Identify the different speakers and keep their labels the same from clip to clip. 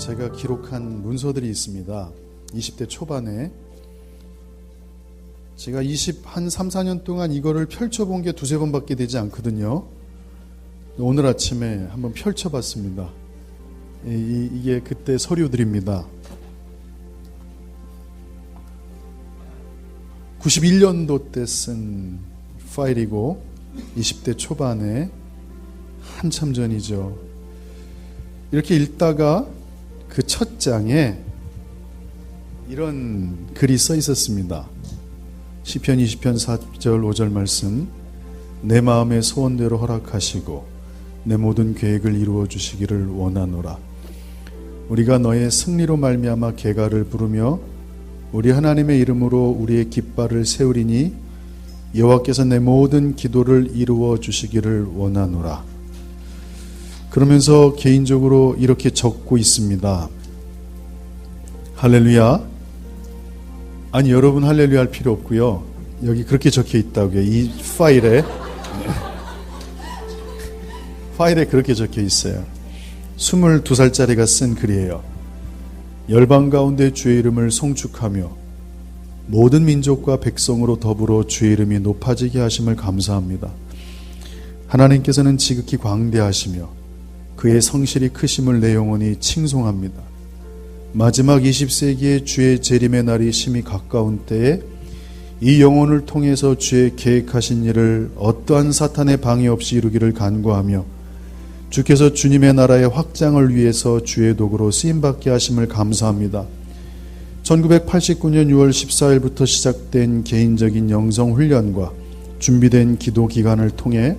Speaker 1: 제가 기록한 문서들이 있습니다. 20대 초반에 제가 3, 4년 동안 이거를 펼쳐본 게 두세 번밖에 되지 않거든요. 오늘 아침에 한번 펼쳐봤습니다. 이게 그때 서류들입니다. 91년도 때 쓴 파일이고 20대 초반에 한참 전이죠. 이렇게 읽다가 그 첫 장에 이런 글이 써 있었습니다. 시편 20편 4절 5절 말씀, 내 마음의 소원대로 허락하시고 내 모든 계획을 이루어 주시기를 원하노라. 우리가 너의 승리로 말미암아 개가를 부르며 우리 하나님의 이름으로 우리의 깃발을 세우리니 여호와께서 내 모든 기도를 이루어 주시기를 원하노라. 그러면서 개인적으로 이렇게 적고 있습니다. 할렐루야. 아니, 여러분 할렐루야 할 필요 없고요. 여기 그렇게 적혀 있다고요. 이 파일에 그렇게 적혀 있어요. 22살짜리가 쓴 글이에요. 열방 가운데 주의 이름을 송축하며 모든 민족과 백성으로 더불어 주의 이름이 높아지게 하심을 감사합니다. 하나님께서는 지극히 광대하시며 그의 성실이 크심을 내 영혼이 칭송합니다. 마지막 20세기의 주의 재림의 날이 심히 가까운 때에 이 영혼을 통해서 주의 계획하신 일을 어떠한 사탄의 방해 없이 이루기를 간구하며 주께서 주님의 나라의 확장을 위해서 주의 도구로 쓰임받게 하심을 감사합니다. 1989년 6월 14일부터 시작된 개인적인 영성훈련과 준비된 기도 기간을 통해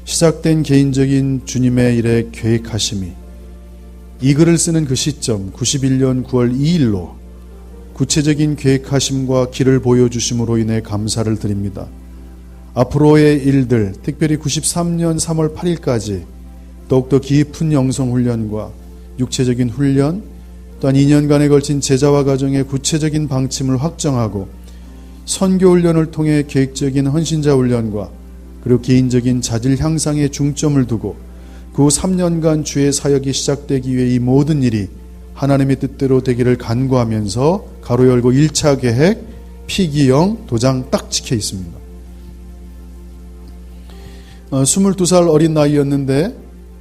Speaker 1: 시작된 개인적인 주님의 일의 계획하심이 이 글을 쓰는 그 시점 91년 9월 2일로 구체적인 계획하심과 길을 보여주심으로 인해 감사를 드립니다. 앞으로의 일들, 특별히 93년 3월 8일까지 더욱더 깊은 영성훈련과 육체적인 훈련, 또한 2년간에 걸친 제자화 과정의 구체적인 방침을 확정하고 선교훈련을 통해 계획적인 헌신자훈련과 그리고 개인적인 자질 향상에 중점을 두고 그 후 3년간 주의 사역이 시작되기 위해 이 모든 일이 하나님의 뜻대로 되기를 간구하면서 가로 열고 1차 계획, 피기영, 도장 딱 찍혀 있습니다. 22살 어린 나이였는데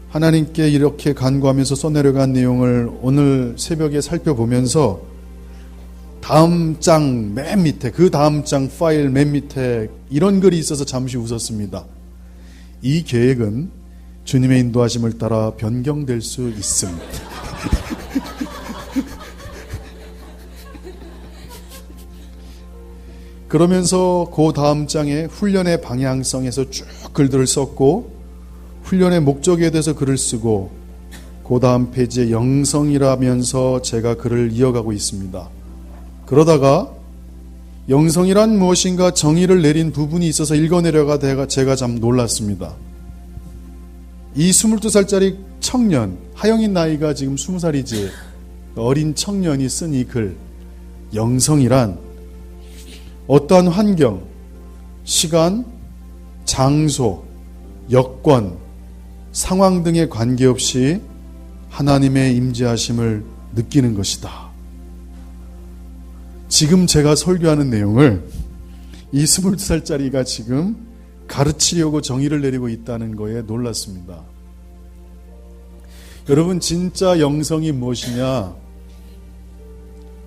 Speaker 1: 하나님께 이렇게 간구하면서 써내려간 내용을 오늘 새벽에 살펴보면서 다음 장 맨 밑에, 그 다음 장 파일 맨 밑에 이런 글이 있어서 잠시 웃었습니다. 이 계획은 주님의 인도하심을 따라 변경될 수 있습니다. 그러면서 그 다음 장에 훈련의 방향성에서 쭉 글들을 썼고 훈련의 목적에 대해서 글을 쓰고 그 다음 페이지에 영성이라면서 제가 글을 이어가고 있습니다. 그러다가 영성이란 무엇인가 정의를 내린 부분이 있어서 읽어내려가 제가 참 놀랐습니다. 이 22살짜리 청년, 하영인 나이가 지금 20살이지 어린 청년이 쓴 이 글, 영성이란 어떠한 환경, 시간, 장소, 여건, 상황 등에 관계없이 하나님의 임재하심을 느끼는 것이다. 지금 제가 설교하는 내용을 이 22살짜리가 지금 가르치려고 정의를 내리고 있다는 거에 놀랐습니다. 여러분, 진짜 영성이 무엇이냐?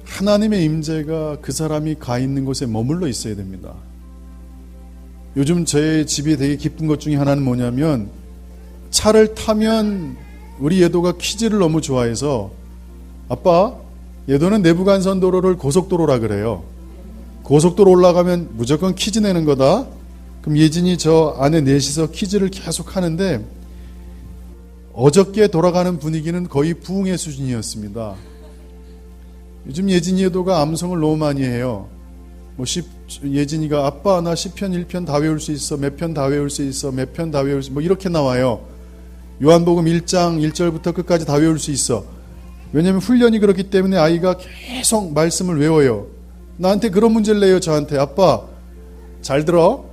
Speaker 1: 하나님의 임재가 그 사람이 가 있는 곳에 머물러 있어야 됩니다. 요즘 제 집이 되게 기쁜 것 중에 하나는 뭐냐면 차를 타면 우리 예도가 퀴즈를 너무 좋아해서 아빠, 예도는 내부간선도로를 고속도로라 그래요. 고속도로 올라가면 무조건 퀴즈 내는 거다. 그럼 예진이 저 안에 넷이서 퀴즈를 계속 하는데 어저께 돌아가는 분위기는 거의 부흥의 수준이었습니다. 요즘 예진이 예도가 암송을 너무 많이 해요. 예진이가 아빠 나 시편 1편 다 외울 수 있어, 몇 편 다 외울 수 있어, 몇 편 다 외울 수 있어, 이렇게 나와요. 요한복음 1장 1절부터 끝까지 다 외울 수 있어. 왜냐하면 훈련이 그렇기 때문에 아이가 계속 말씀을 외워요. 나한테 그런 문제를 내요. 저한테 아빠 잘 들어,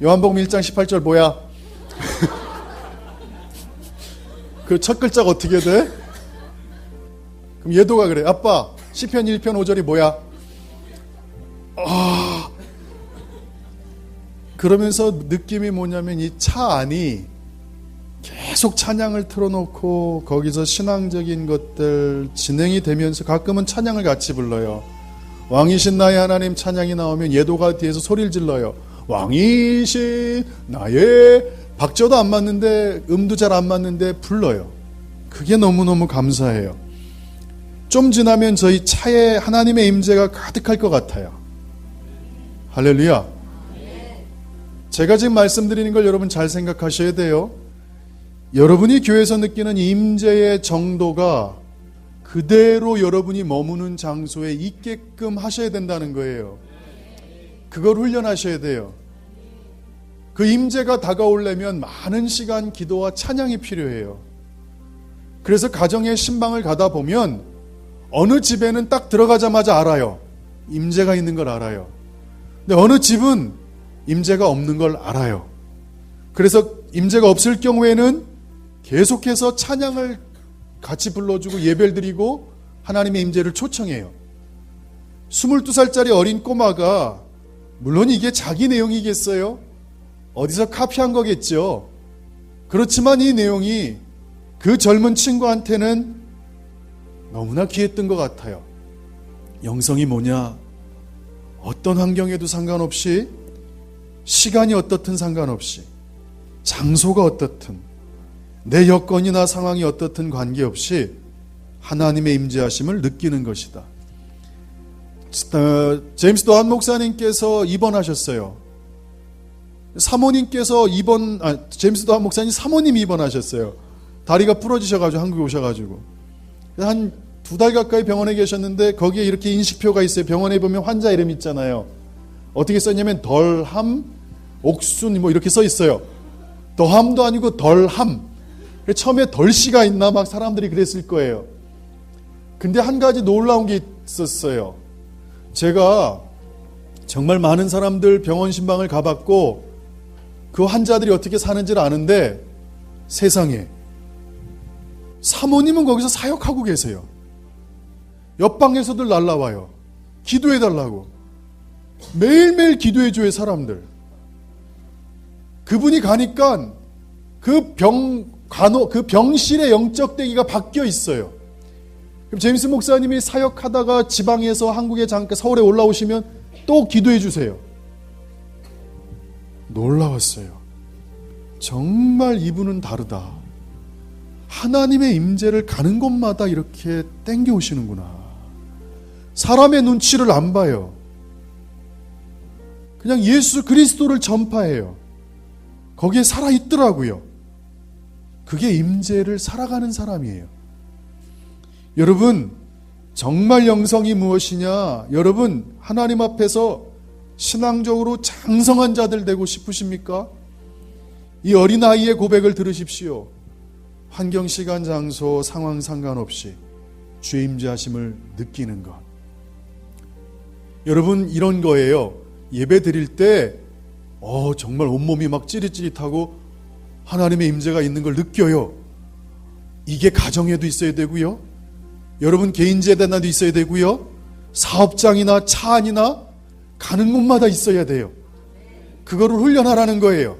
Speaker 1: 요한복음 1장 18절 뭐야? 그 첫 글자가 어떻게 돼? 그럼 예도가 그래. 아빠, 시편 1편 5절이 뭐야? 그러면서 느낌이 뭐냐면 이 차 안이 계속 찬양을 틀어놓고 거기서 신앙적인 것들 진행이 되면서 가끔은 찬양을 같이 불러요. 왕이신 나의 하나님 찬양이 나오면 예도가 뒤에서 소리를 질러요. 왕이신 나의, 박자도 안 맞는데 음도 잘 안 맞는데 불러요. 그게 너무너무 감사해요. 좀 지나면 저희 차에 하나님의 임재가 가득할 것 같아요. 할렐루야. 제가 지금 말씀드리는 걸 여러분 잘 생각하셔야 돼요. 여러분이 교회에서 느끼는 임재의 정도가 그대로 여러분이 머무는 장소에 있게끔 하셔야 된다는 거예요. 그걸 훈련하셔야 돼요. 그 임재가 다가오려면 많은 시간 기도와 찬양이 필요해요. 그래서 가정의 신방을 가다 보면 어느 집에는 딱 들어가자마자 알아요. 임재가 있는 걸 알아요. 근데 어느 집은 임재가 없는 걸 알아요. 그래서 임재가 없을 경우에는 계속해서 찬양을 같이 불러주고 예배를 드리고 하나님의 임재를 초청해요. 22살짜리 어린 꼬마가, 물론 이게 자기 내용이겠어요? 어디서 카피한 거겠죠. 그렇지만 이 내용이 그 젊은 친구한테는 너무나 귀했던 것 같아요. 영성이 뭐냐? 어떤 환경에도 상관없이, 시간이 어떻든 상관없이, 장소가 어떻든, 내 여건이나 상황이 어떻든 관계없이 하나님의 임재하심을 느끼는 것이다. 제임스 도한 목사님께서 입원하셨어요. 사모님께서 제임스 도한 목사님 사모님이 입원하셨어요. 다리가 부러지셔가지고 한국에 오셔가지고 한 2달 가까이 병원에 계셨는데 거기에 이렇게 인식표가 있어요. 병원에 보면 환자 이름 있잖아요. 어떻게 썼냐면 덜함, 옥순 뭐 이렇게 써 있어요. 더함도 아니고 덜함. 처음에 덜씨가 있나 막 사람들이 그랬을 거예요. 근데 한 가지 놀라운 게 있었어요. 제가 정말 많은 사람들 병원 신방을 가봤고 그 환자들이 어떻게 사는지를 아는데, 세상에 사모님은 거기서 사역하고 계세요. 옆방에서들 날라와요. 기도해달라고. 매일매일 기도해줘요, 사람들. 그분이 가니까 그 병실의 영적 대기가 바뀌어 있어요. 그럼 제임스 목사님이 사역하다가 지방에서 한국에 잠깐 서울에 올라오시면 또 기도해 주세요. 놀라웠어요. 정말 이분은 다르다. 하나님의 임재를 가는 곳마다 이렇게 땡겨 오시는구나. 사람의 눈치를 안 봐요. 그냥 예수 그리스도를 전파해요. 거기에 살아있더라고요. 그게 임재를 살아가는 사람이에요. 여러분, 정말 영성이 무엇이냐? 여러분, 하나님 앞에서 신앙적으로 장성한 자들 되고 싶으십니까? 이 어린아이의 고백을 들으십시오. 환경, 시간, 장소, 상황 상관없이 주의 임재하심을 느끼는 것. 여러분, 이런 거예요. 예배 드릴 때 정말 온몸이 막 찌릿찌릿하고 하나님의 임재가 있는 걸 느껴요. 이게 가정에도 있어야 되고요. 여러분 개인 재단에도 있어야 되고요. 사업장이나 차 안이나 가는 곳마다 있어야 돼요. 그거를 훈련하라는 거예요.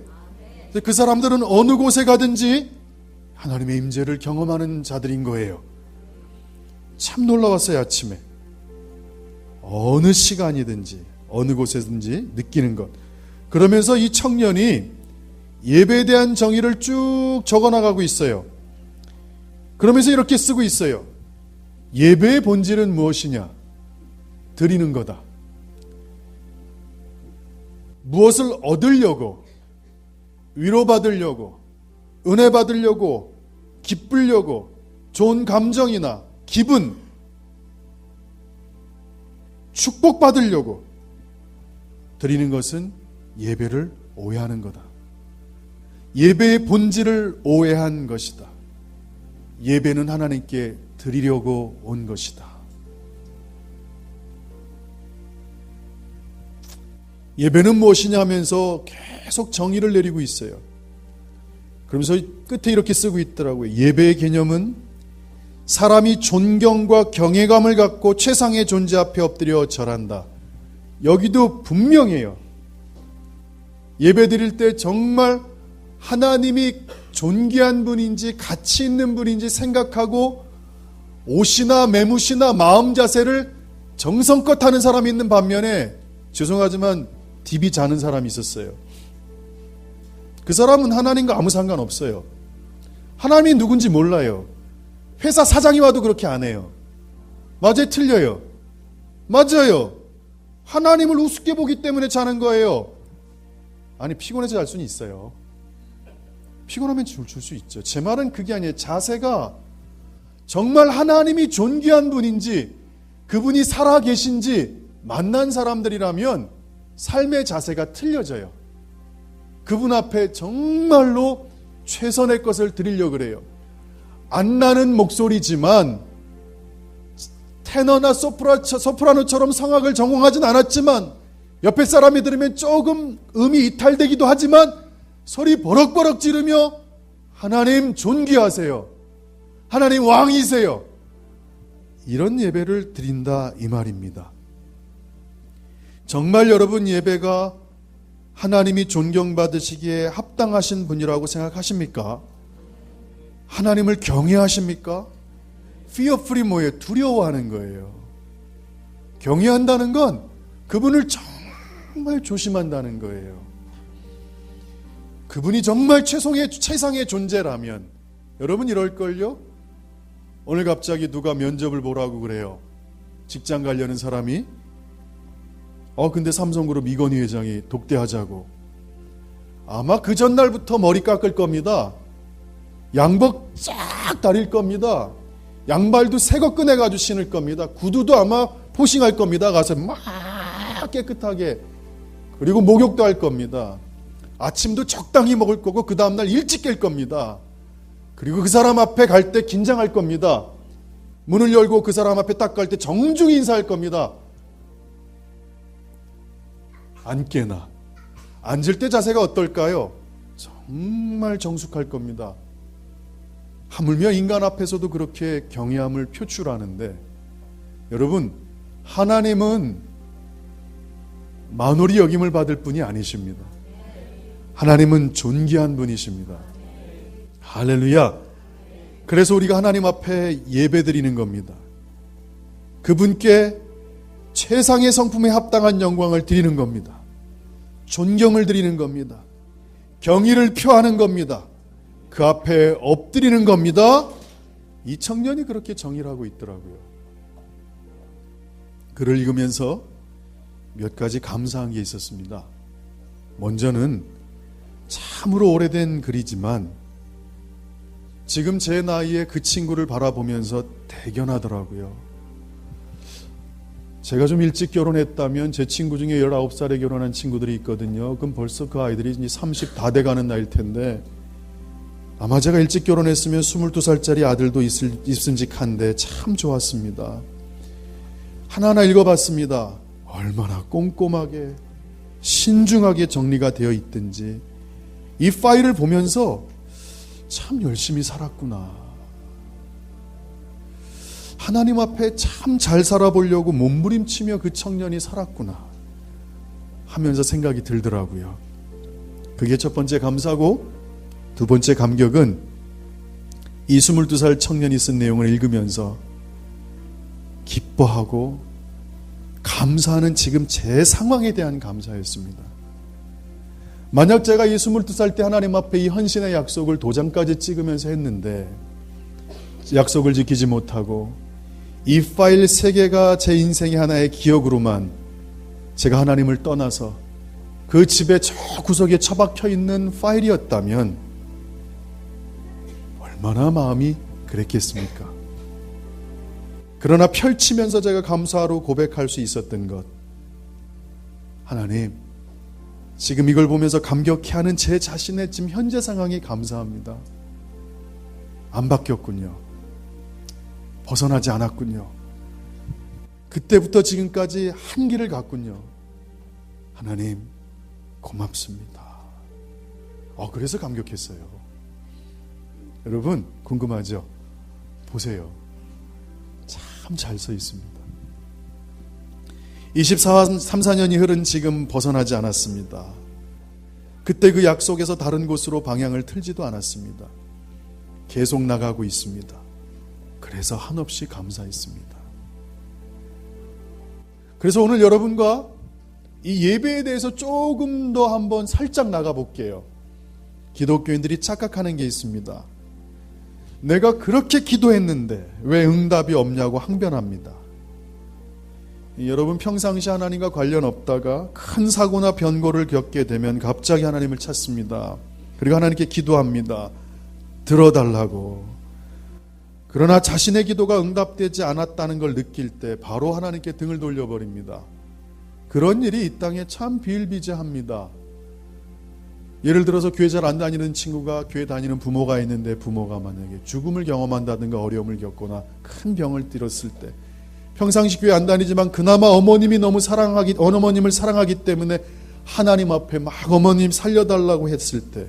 Speaker 1: 그 사람들은 어느 곳에 가든지 하나님의 임재를 경험하는 자들인 거예요. 참 놀라웠어요, 아침에. 어느 시간이든지 어느 곳에든지 느끼는 것. 그러면서 이 청년이 예배에 대한 정의를 쭉 적어나가고 있어요. 그러면서 이렇게 쓰고 있어요. 예배의 본질은 무엇이냐? 드리는 거다. 무엇을 얻으려고, 위로받으려고, 은혜 받으려고, 기쁘려고, 좋은 감정이나 기분, 축복받으려고 드리는 것은 예배를 오해하는 거다. 예배의 본질을 오해한 것이다. 예배는 하나님께 드리려고 온 것이다. 예배는 무엇이냐 하면서 계속 정의를 내리고 있어요. 그러면서 끝에 이렇게 쓰고 있더라고요. 예배의 개념은 사람이 존경과 경외감을 갖고 최상의 존재 앞에 엎드려 절한다. 여기도 분명해요. 예배 드릴 때 정말 하나님이 존귀한 분인지 가치 있는 분인지 생각하고 옷이나 매무시나 마음 자세를 정성껏 하는 사람이 있는 반면에 죄송하지만 딥이 자는 사람이 있었어요. 그 사람은 하나님과 아무 상관없어요. 하나님이 누군지 몰라요. 회사 사장이 와도 그렇게 안 해요. 맞아요? 틀려요? 맞아요. 하나님을 우습게 보기 때문에 자는 거예요. 아니, 피곤해서 잘 수는 있어요. 피곤하면 줄 수 있죠. 제 말은 그게 아니에요. 자세가 정말 하나님이 존귀한 분인지 그분이 살아 계신지 만난 사람들이라면 삶의 자세가 틀려져요. 그분 앞에 정말로 최선의 것을 드리려고 그래요. 안 나는 목소리지만 테너나 소프라노처럼 성악을 전공하진 않았지만 옆에 사람이 들으면 조금 음이 이탈되기도 하지만 소리 버럭버럭 지르며 하나님 존귀하세요. 하나님 왕이세요. 이런 예배를 드린다 이 말입니다. 정말 여러분 예배가 하나님이 존경받으시기에 합당하신 분이라고 생각하십니까? 하나님을 경외하십니까? fearfully 뭐예요? 두려워하는 거예요. 경외한다는 건 그분을 정말 조심한다는 거예요. 그분이 정말 최상의 존재라면 여러분 이럴걸요? 오늘 갑자기 누가 면접을 보라고 그래요. 직장 가려는 사람이 근데 삼성그룹 이건희 회장이 독대하자고. 아마 그 전날부터 머리 깎을 겁니다. 양복 쫙 다릴 겁니다. 양발도 새거 꺼내가지고 신을 겁니다. 구두도 아마 포싱할 겁니다. 가서 막 깨끗하게. 그리고 목욕도 할 겁니다. 아침도 적당히 먹을 거고 그 다음날 일찍 깰 겁니다. 그리고 그 사람 앞에 갈 때 긴장할 겁니다. 문을 열고 그 사람 앞에 딱 갈 때 정중히 인사할 겁니다. 안 깨나. 앉을 때 자세가 어떨까요? 정말 정숙할 겁니다. 하물며 인간 앞에서도 그렇게 경외함을 표출하는데 여러분 하나님은 만홀히 여김을 받을 분이 아니십니다. 하나님은 존귀한 분이십니다. 할렐루야. 그래서 우리가 하나님 앞에 예배드리는 겁니다. 그분께 최상의 성품에 합당한 영광을 드리는 겁니다. 존경을 드리는 겁니다. 경의를 표하는 겁니다. 그 앞에 엎드리는 겁니다. 이 청년이 그렇게 정의를 하고 있더라고요. 글을 읽으면서 몇 가지 감사한 게 있었습니다. 먼저는 참으로 오래된 글이지만 지금 제 나이에 그 친구를 바라보면서 대견하더라고요. 제가 좀 일찍 결혼했다면 제 친구 중에 19살에 결혼한 친구들이 있거든요. 그럼 벌써 그 아이들이 이제 30 다 돼가는 나이일 텐데 아마 제가 일찍 결혼했으면 22살짜리 아들도 있음직한데 참 좋았습니다. 하나하나 읽어봤습니다. 얼마나 꼼꼼하게 신중하게 정리가 되어 있든지 이 파일을 보면서 참 열심히 살았구나. 하나님 앞에 참 잘 살아보려고 몸부림치며 그 청년이 살았구나 하면서 생각이 들더라고요. 그게 첫 번째 감사고 두 번째 감격은 이 22살 청년이 쓴 내용을 읽으면서 기뻐하고 감사하는 지금 제 상황에 대한 감사였습니다. 만약 제가 이 22살 때 하나님 앞에 이 헌신의 약속을 도장까지 찍으면서 했는데 약속을 지키지 못하고 이 파일 3개가 제 인생의 하나의 기억으로만 제가 하나님을 떠나서 그 집의 저 구석에 처박혀 있는 파일이었다면 얼마나 마음이 그랬겠습니까? 그러나 펼치면서 제가 감사로 고백할 수 있었던 것, 하나님 지금 이걸 보면서 감격해하는 제 자신의 지금 현재 상황에 감사합니다. 안 바뀌었군요. 벗어나지 않았군요. 그때부터 지금까지 한 길을 갔군요. 하나님 고맙습니다. 그래서 감격했어요. 여러분 궁금하죠? 보세요. 참 잘 서 있습니다. 24년이 흐른 지금 벗어나지 않았습니다. 그때 그 약속에서 다른 곳으로 방향을 틀지도 않았습니다. 계속 나가고 있습니다. 그래서 한없이 감사했습니다. 그래서 오늘 여러분과 이 예배에 대해서 조금 더 한번 살짝 나가볼게요. 기독교인들이 착각하는 게 있습니다. 내가 그렇게 기도했는데 왜 응답이 없냐고 항변합니다. 여러분 평상시 하나님과 관련 없다가 큰 사고나 변고를 겪게 되면 갑자기 하나님을 찾습니다. 그리고 하나님께 기도합니다. 들어달라고. 그러나 자신의 기도가 응답되지 않았다는 걸 느낄 때 바로 하나님께 등을 돌려버립니다. 그런 일이 이 땅에 참 비일비재합니다. 예를 들어서 교회 잘 안 다니는 친구가 교회 다니는 부모가 있는데 부모가 만약에 죽음을 경험한다든가 어려움을 겪거나 큰 병을 들었을 때 평상시 교회 안 다니지만 그나마 어머님을 사랑하기 때문에 하나님 앞에 막 어머님 살려달라고 했을 때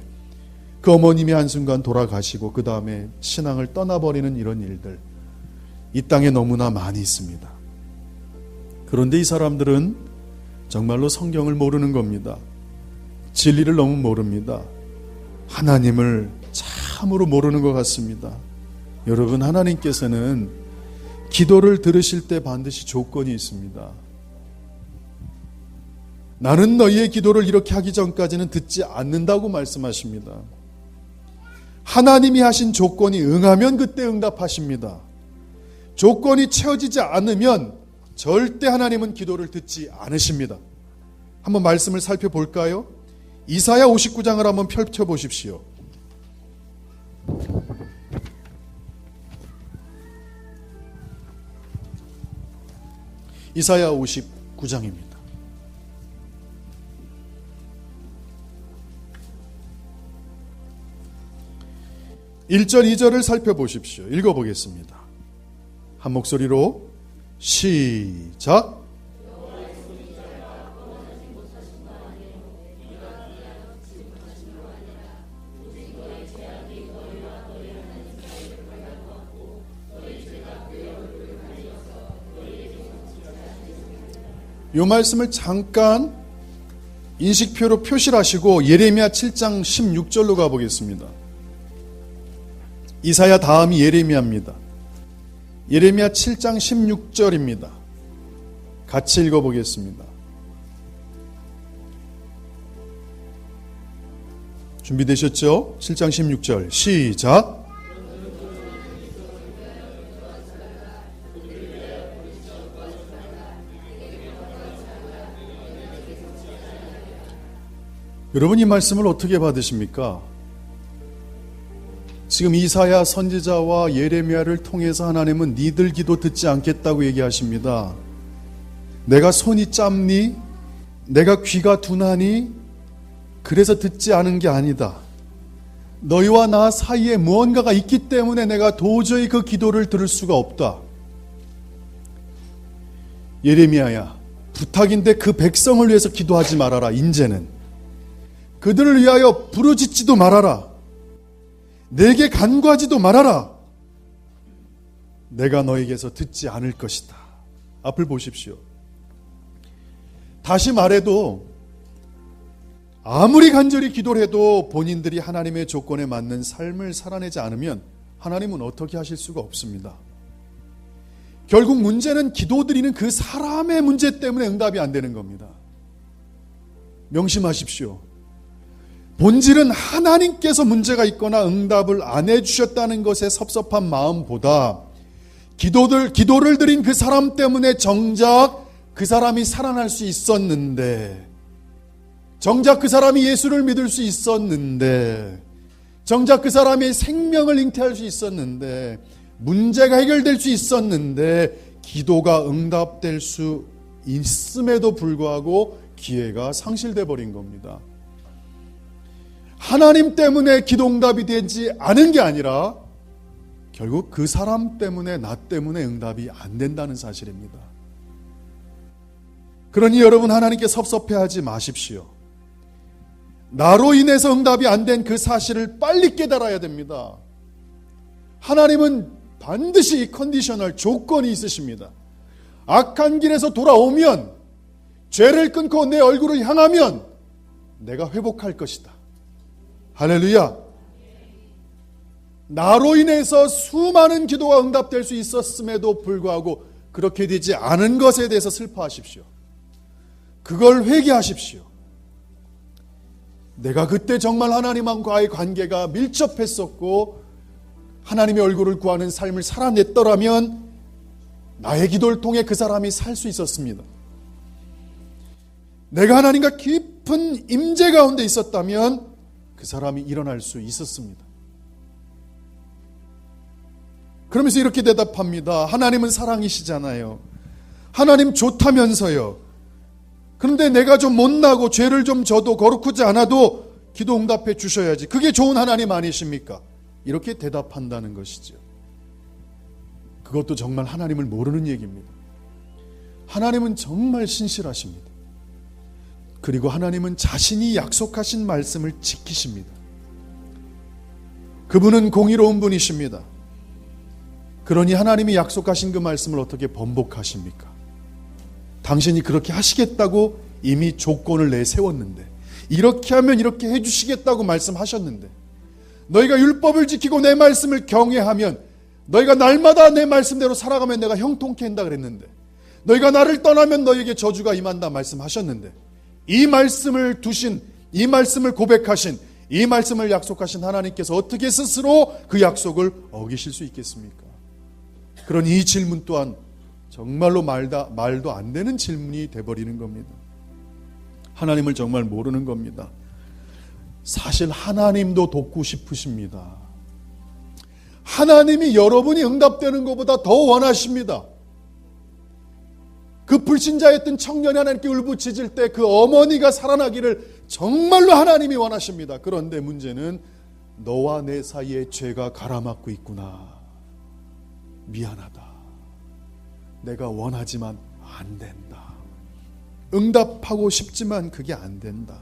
Speaker 1: 그 어머님이 한순간 돌아가시고 그 다음에 신앙을 떠나버리는 이런 일들 이 땅에 너무나 많이 있습니다. 그런데 이 사람들은 정말로 성경을 모르는 겁니다. 진리를 너무 모릅니다. 하나님을 참으로 모르는 것 같습니다. 여러분, 하나님께서는 기도를 들으실 때 반드시 조건이 있습니다. 나는 너희의 기도를 이렇게 하기 전까지는 듣지 않는다고 말씀하십니다. 하나님이 하신 조건이 응하면 그때 응답하십니다. 조건이 채워지지 않으면 절대 하나님은 기도를 듣지 않으십니다. 한번 말씀을 살펴볼까요? 이사야 59장을 한번 펼쳐보십시오. 이사야 59장입니다. 1절 2절을 살펴보십시오. 읽어보겠습니다. 한 목소리로 시작. 이 말씀을 잠깐 인식표로 표시를 하시고 예레미야 7장 16절로 가보겠습니다. 이사야 다음이 예레미야입니다. 예레미야 7장 16절입니다. 같이 읽어보겠습니다. 준비되셨죠? 7장 16절 시작. 여러분, 이 말씀을 어떻게 받으십니까? 지금 이사야 선지자와 예레미야를 통해서 하나님은 니들 기도 듣지 않겠다고 얘기하십니다. 내가 손이 짧니? 내가 귀가 둔하니? 그래서 듣지 않은 게 아니다. 너희와 나 사이에 무언가가 있기 때문에 내가 도저히 그 기도를 들을 수가 없다. 예레미야야, 부탁인데 그 백성을 위해서 기도하지 말아라. 인제는 그들을 위하여 부르짖지도 말아라. 내게 간구하지도 말아라. 내가 너에게서 듣지 않을 것이다. 앞을 보십시오. 다시 말해도 아무리 간절히 기도를 해도 본인들이 하나님의 조건에 맞는 삶을 살아내지 않으면 하나님은 어떻게 하실 수가 없습니다. 결국 문제는 기도드리는 그 사람의 문제 때문에 응답이 안 되는 겁니다. 명심하십시오. 본질은 하나님께서 문제가 있거나 응답을 안 해주셨다는 것에 섭섭한 마음보다 기도를 드린 그 사람 때문에 정작 그 사람이 살아날 수 있었는데, 정작 그 사람이 예수를 믿을 수 있었는데, 정작 그 사람의 생명을 잉태할 수 있었는데, 문제가 해결될 수 있었는데 기도가 응답될 수 있음에도 불구하고 기회가 상실돼 버린 겁니다. 하나님 때문에 기도 응답이 되지 않은 게 아니라 결국 그 사람 때문에, 나 때문에 응답이 안 된다는 사실입니다. 그러니 여러분, 하나님께 섭섭해하지 마십시오. 나로 인해서 응답이 안 된 그 사실을 빨리 깨달아야 됩니다. 하나님은 반드시 컨디셔널 조건이 있으십니다. 악한 길에서 돌아오면, 죄를 끊고 내 얼굴을 향하면 내가 회복할 것이다. 할렐루야. 나로 인해서 수많은 기도가 응답될 수 있었음에도 불구하고 그렇게 되지 않은 것에 대해서 슬퍼하십시오. 그걸 회개하십시오. 내가 그때 정말 하나님과의 관계가 밀접했었고 하나님의 얼굴을 구하는 삶을 살아냈더라면 나의 기도를 통해 그 사람이 살 수 있었습니다. 내가 하나님과 깊은 임재 가운데 있었다면 그 사람이 일어날 수 있었습니다. 그러면서 이렇게 대답합니다. 하나님은 사랑이시잖아요. 하나님 좋다면서요. 그런데 내가 좀 못나고 죄를 좀 져도 거룩하지 않아도 기도 응답해 주셔야지. 그게 좋은 하나님 아니십니까? 이렇게 대답한다는 것이죠. 그것도 정말 하나님을 모르는 얘기입니다. 하나님은 정말 신실하십니다. 그리고 하나님은 자신이 약속하신 말씀을 지키십니다. 그분은 공의로운 분이십니다. 그러니 하나님이 약속하신 그 말씀을 어떻게 번복하십니까? 당신이 그렇게 하시겠다고 이미 조건을 내세웠는데, 이렇게 하면 이렇게 해주시겠다고 말씀하셨는데, 너희가 율법을 지키고 내 말씀을 경외하면, 너희가 날마다 내 말씀대로 살아가면 내가 형통케 한다 그랬는데, 너희가 나를 떠나면 너희에게 저주가 임한다 말씀하셨는데, 이 말씀을 두신, 이 말씀을 고백하신, 이 말씀을 약속하신 하나님께서 어떻게 스스로 그 약속을 어기실 수 있겠습니까? 그러니 이 질문 또한 정말로 말도 안 되는 질문이 돼버리는 겁니다. 하나님을 정말 모르는 겁니다. 사실 하나님도 돕고 싶으십니다. 하나님이 여러분이 응답되는 것보다 더 원하십니다. 그 불신자였던 청년이 하나님께 울부짖을 때 그 어머니가 살아나기를 정말로 하나님이 원하십니다. 그런데 문제는 너와 내 사이에 죄가 가라앉고 있구나. 미안하다. 내가 원하지만 안 된다. 응답하고 싶지만 그게 안 된다.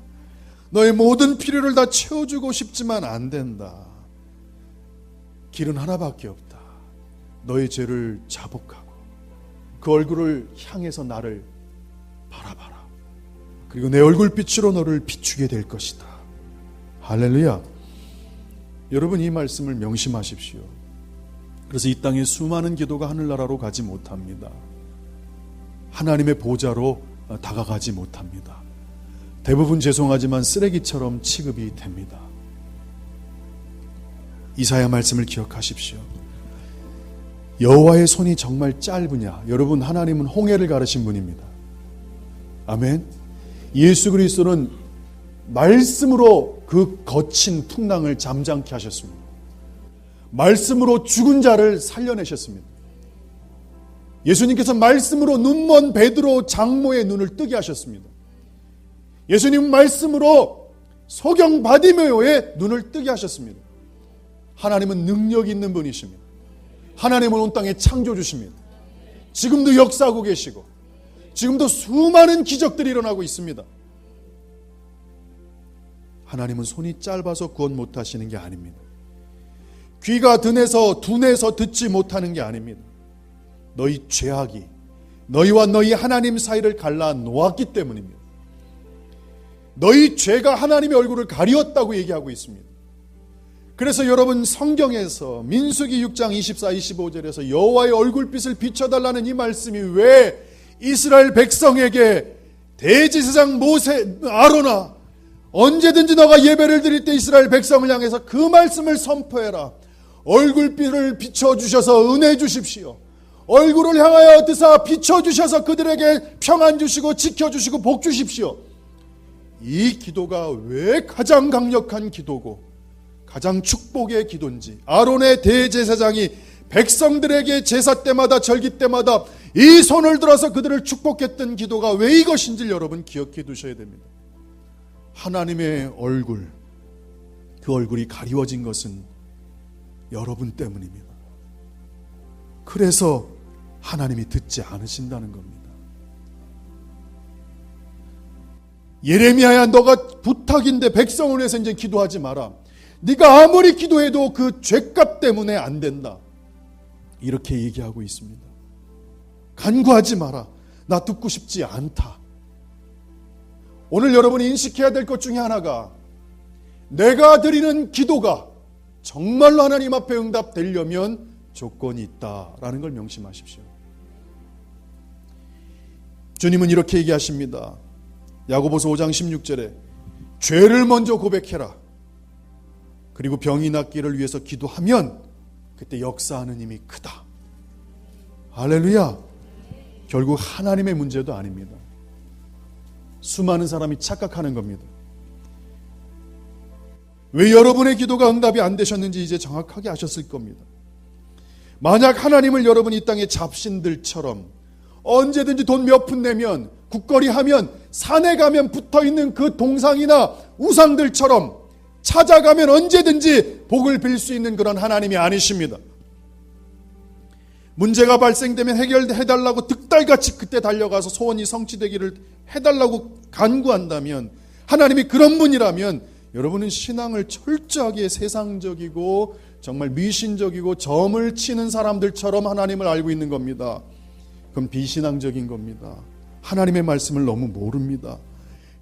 Speaker 1: 너의 모든 필요를 다 채워주고 싶지만 안 된다. 길은 하나밖에 없다. 너의 죄를 자복하고 그 얼굴을 향해서 나를 바라봐라. 그리고 내 얼굴빛으로 너를 비추게 될 것이다. 할렐루야. 여러분, 이 말씀을 명심하십시오. 그래서 이 땅에 수많은 기도가 하늘나라로 가지 못합니다. 하나님의 보좌로 다가가지 못합니다. 대부분 죄송하지만 쓰레기처럼 취급이 됩니다. 이사야 말씀을 기억하십시오. 여호와의 손이 정말 짧으냐? 여러분, 하나님은 홍해를 가르신 분입니다. 아멘. 예수 그리스도는 말씀으로 그 거친 풍랑을 잠잠케 하셨습니다. 말씀으로 죽은 자를 살려내셨습니다. 예수님께서 말씀으로 눈먼 베드로 장모의 눈을 뜨게 하셨습니다. 예수님 말씀으로 소경 바디메오의 눈을 뜨게 하셨습니다. 하나님은 능력 있는 분이십니다. 하나님은 온 땅에 창조주십니다. 지금도 역사하고 계시고 지금도 수많은 기적들이 일어나고 있습니다. 하나님은 손이 짧아서 구원 못하시는 게 아닙니다. 귀가 둔해서 듣지 못하는 게 아닙니다. 너희 죄악이 너희와 너희 하나님 사이를 갈라 놓았기 때문입니다. 너희 죄가 하나님의 얼굴을 가리웠다고 얘기하고 있습니다. 그래서 여러분, 성경에서 민수기 6장 24, 25절에서 여호와의 얼굴빛을 비춰달라는 이 말씀이 왜 이스라엘 백성에게 대제사장 모세, 아로나, 언제든지 너가 예배를 드릴 때 이스라엘 백성을 향해서 그 말씀을 선포해라. 얼굴빛을 비춰주셔서 은혜 주십시오. 얼굴을 향하여 드사 비춰주셔서 그들에게 평안 주시고 지켜주시고 복 주십시오. 이 기도가 왜 가장 강력한 기도고 가장 축복의 기도인지, 아론의 대제사장이 백성들에게 제사 때마다 절기 때마다 이 손을 들어서 그들을 축복했던 기도가 왜 이것인지를 여러분 기억해 두셔야 됩니다. 하나님의 얼굴, 그 얼굴이 가리워진 것은 여러분 때문입니다. 그래서 하나님이 듣지 않으신다는 겁니다. 예레미야야, 너가 부탁인데 백성을 위해서 이제 기도하지 마라. 네가 아무리 기도해도 그 죄값 때문에 안 된다. 이렇게 얘기하고 있습니다. 간구하지 마라. 나 듣고 싶지 않다. 오늘 여러분이 인식해야 될 것 중에 하나가 내가 드리는 기도가 정말로 하나님 앞에 응답되려면 조건이 있다라는 걸 명심하십시오. 주님은 이렇게 얘기하십니다. 야고보서 5장 16절에 죄를 먼저 고백해라. 그리고 병이 낫기를 위해서 기도하면 그때 역사하는 힘이 크다. 할렐루야. 결국 하나님의 문제도 아닙니다. 수많은 사람이 착각하는 겁니다. 왜 여러분의 기도가 응답이 안 되셨는지 이제 정확하게 아셨을 겁니다. 만약 하나님을 여러분 이 땅의 잡신들처럼 언제든지 돈 몇 푼 내면 국거리 하면 산에 가면 붙어있는 그 동상이나 우상들처럼 찾아가면 언제든지 복을 빌 수 있는 그런 하나님이 아니십니다. 문제가 발생되면 해결해달라고 득달같이 그때 달려가서 소원이 성취되기를 해달라고 간구한다면, 하나님이 그런 분이라면 여러분은 신앙을 철저하게 세상적이고 정말 미신적이고 점을 치는 사람들처럼 하나님을 알고 있는 겁니다. 그건 비신앙적인 겁니다. 하나님의 말씀을 너무 모릅니다.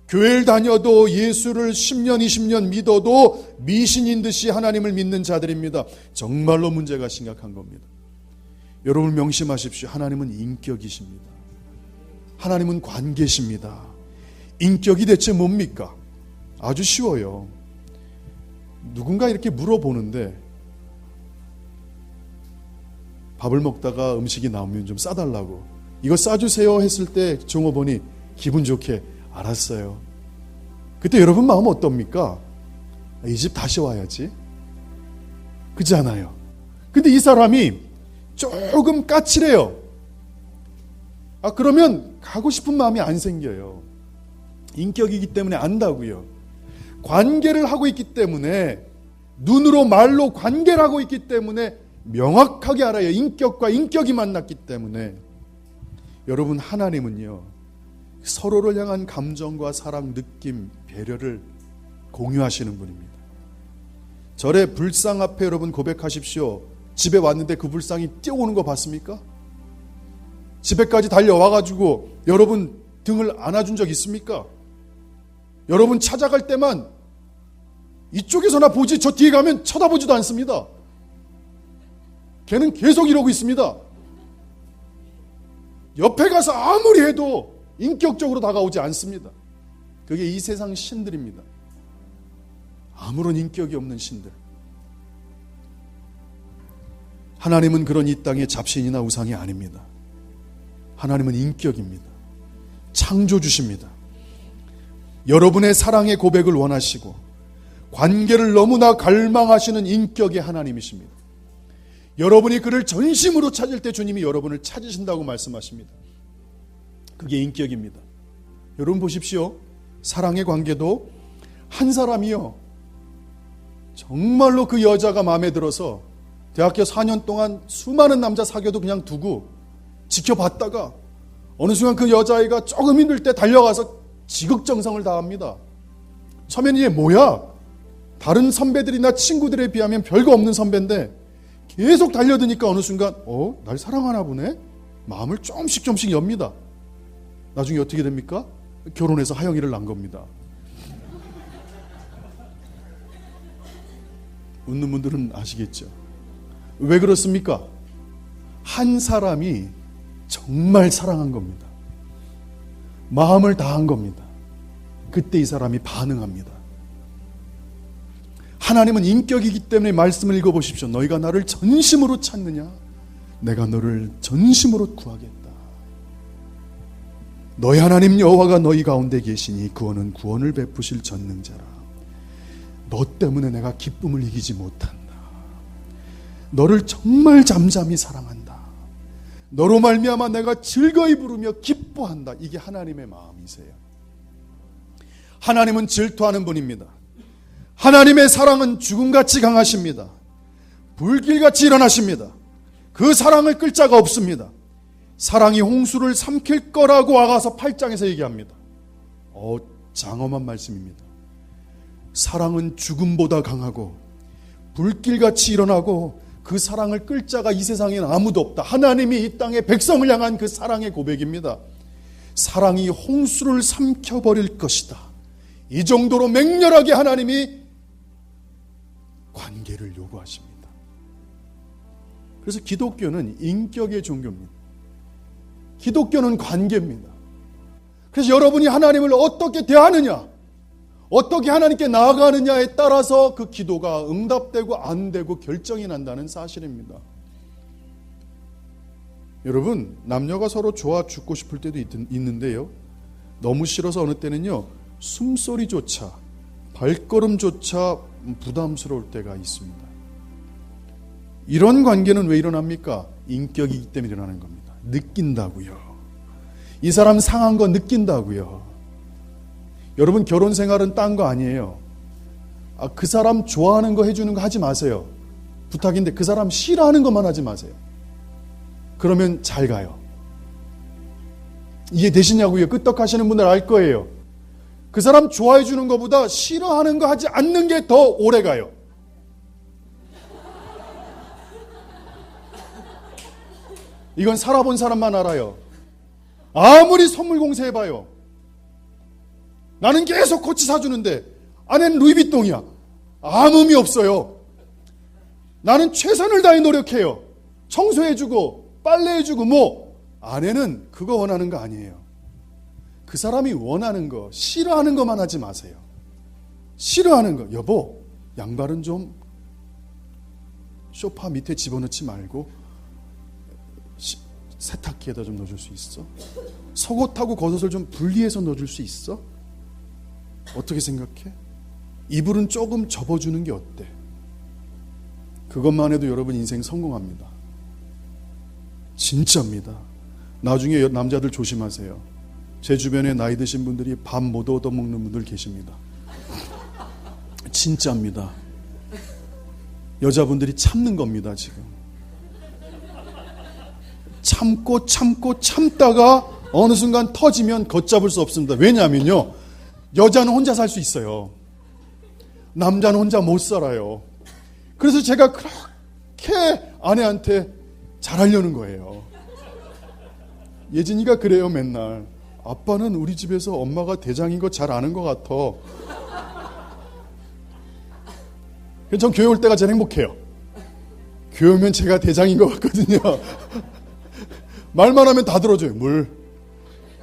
Speaker 1: 교회를 다녀도 예수를 10년 20년 믿어도 미신인 듯이 하나님을 믿는 자들입니다. 정말로 문제가 심각한 겁니다. 여러분 명심하십시오. 하나님은 인격이십니다. 하나님은 관계십니다. 인격이 대체 뭡니까? 아주 쉬워요. 누군가 이렇게 물어보는데 밥을 먹다가 음식이 나오면 좀 싸달라고, 이거 싸주세요 했을 때 종업원이 기분 좋게 알았어요. 그때 여러분 마음 어떻습니까? 이 집 다시 와야지. 그렇지 않아요? 근데 이 사람이 조금 까칠해요. 그러면 가고 싶은 마음이 안 생겨요. 인격이기 때문에 안다고요. 관계를 하고 있기 때문에, 눈으로 말로 관계를 하고 있기 때문에 명확하게 알아요. 인격과 인격이 만났기 때문에. 여러분, 하나님은요, 서로를 향한 감정과 사랑, 느낌, 배려를 공유하시는 분입니다. 절에 불상 앞에 여러분 고백하십시오. 집에 왔는데 그 불상이 뛰어오는 거 봤습니까? 집에까지 달려와가지고 여러분 등을 안아준 적 있습니까? 여러분 찾아갈 때만 이쪽에서나 보지 저 뒤에 가면 쳐다보지도 않습니다. 걔는 계속 이러고 있습니다. 옆에 가서 아무리 해도 인격적으로 다가오지 않습니다. 그게 이 세상 신들입니다. 아무런 인격이 없는 신들. 하나님은 그런 이 땅의 잡신이나 우상이 아닙니다. 하나님은 인격입니다. 창조주십니다. 여러분의 사랑의 고백을 원하시고 관계를 너무나 갈망하시는 인격의 하나님이십니다. 여러분이 그를 전심으로 찾을 때 주님이 여러분을 찾으신다고 말씀하십니다. 그게 인격입니다. 여러분 보십시오. 사랑의 관계도 한 사람이요, 정말로 그 여자가 마음에 들어서 대학교 4년 동안 수많은 남자 사귀어도 그냥 두고 지켜봤다가 어느 순간 그 여자아이가 조금 힘들 때 달려가서 지극정성을 다합니다. 처음에는 얘 뭐야? 다른 선배들이나 친구들에 비하면 별거 없는 선배인데 계속 달려드니까 어느 순간 날 사랑하나 보네? 마음을 조금씩 엽니다. 나중에 어떻게 됩니까? 결혼해서 하영이를 낳은 겁니다. 웃는 분들은 아시겠죠? 왜 그렇습니까? 한 사람이 정말 사랑한 겁니다. 마음을 다한 겁니다. 그때 이 사람이 반응합니다. 하나님은 인격이기 때문에 말씀을 읽어보십시오. 너희가 나를 전심으로 찾느냐? 내가 너를 전심으로 구하겠다. 너희 하나님 여호와가 너희 가운데 계시니 그원은 구원을 베푸실 전능자라. 너 때문에 내가 기쁨을 이기지 못한다. 너를 정말 잠잠히 사랑한다. 너로 말미암아 내가 즐거이 부르며 기뻐한다. 이게 하나님의 마음이세요. 하나님은 질투하는 분입니다. 하나님의 사랑은 죽음같이 강하십니다. 불길같이 일어나십니다. 그 사랑을 끌 자가 없습니다. 사랑이 홍수를 삼킬 거라고 와가서 8장에서 얘기합니다. 장엄한 말씀입니다. 사랑은 죽음보다 강하고 불길같이 일어나고 그 사랑을 끌 자가 이 세상에는 아무도 없다. 하나님이 이 땅의 백성을 향한 그 사랑의 고백입니다. 사랑이 홍수를 삼켜버릴 것이다. 이 정도로 맹렬하게 하나님이 관계를 요구하십니다. 그래서 기독교는 인격의 종교입니다. 기독교는 관계입니다. 그래서 여러분이 하나님을 어떻게 대하느냐, 어떻게 하나님께 나아가느냐에 따라서 그 기도가 응답되고 안 되고 결정이 난다는 사실입니다. 여러분, 남녀가 서로 좋아 죽고 싶을 때도 있는데요, 너무 싫어서 어느 때는요 숨소리조차, 발걸음조차 부담스러울 때가 있습니다. 이런 관계는 왜 일어납니까? 인격이기 때문에 일어나는 겁니다. 느낀다고요. 이 사람 상한 거 느낀다고요. 여러분, 결혼 생활은 딴 거 아니에요. 그 사람 좋아하는 거 해주는 거 하지 마세요. 부탁인데 그 사람 싫어하는 것만 하지 마세요. 그러면 잘 가요. 이해되시냐고요? 끄떡하시는 분들 알 거예요. 그 사람 좋아해 주는 것보다 싫어하는 거 하지 않는 게 더 오래 가요. 이건 살아본 사람만 알아요. 아무리 선물 공세해봐요. 나는 계속 코치 사주는데 아내는 루이비통이야. 아무 의미 없어요. 나는 최선을 다해 노력해요. 청소해주고 빨래해주고 아내는 그거 원하는 거 아니에요. 그 사람이 원하는 거, 싫어하는 것만 하지 마세요. 싫어하는 거, 여보 양발은 좀 소파 밑에 집어넣지 말고 세탁기에다 좀 넣어줄 수 있어? 속옷하고 겉옷을 좀 분리해서 넣어줄 수 있어? 어떻게 생각해? 이불은 조금 접어주는 게 어때? 그것만 해도 여러분 인생 성공합니다. 진짜입니다. 나중에 남자들 조심하세요. 제 주변에 나이 드신 분들이 밥 못 얻어먹는 분들 계십니다. 진짜입니다. 여자분들이 참는 겁니다. 지금 참다가 어느 순간 터지면 걷잡을 수 없습니다. 왜냐하면요, 여자는 혼자 살 수 있어요. 남자는 혼자 못 살아요. 그래서 제가 그렇게 아내한테 잘하려는 거예요. 예진이가 그래요. 맨날 아빠는 우리 집에서 엄마가 대장인 거 잘 아는 것 같아. 그래서 전 교회 올 때가 제일 행복해요. 교회 오면 제가 대장인 것 같거든요. 말만 하면 다 들어줘요. 물.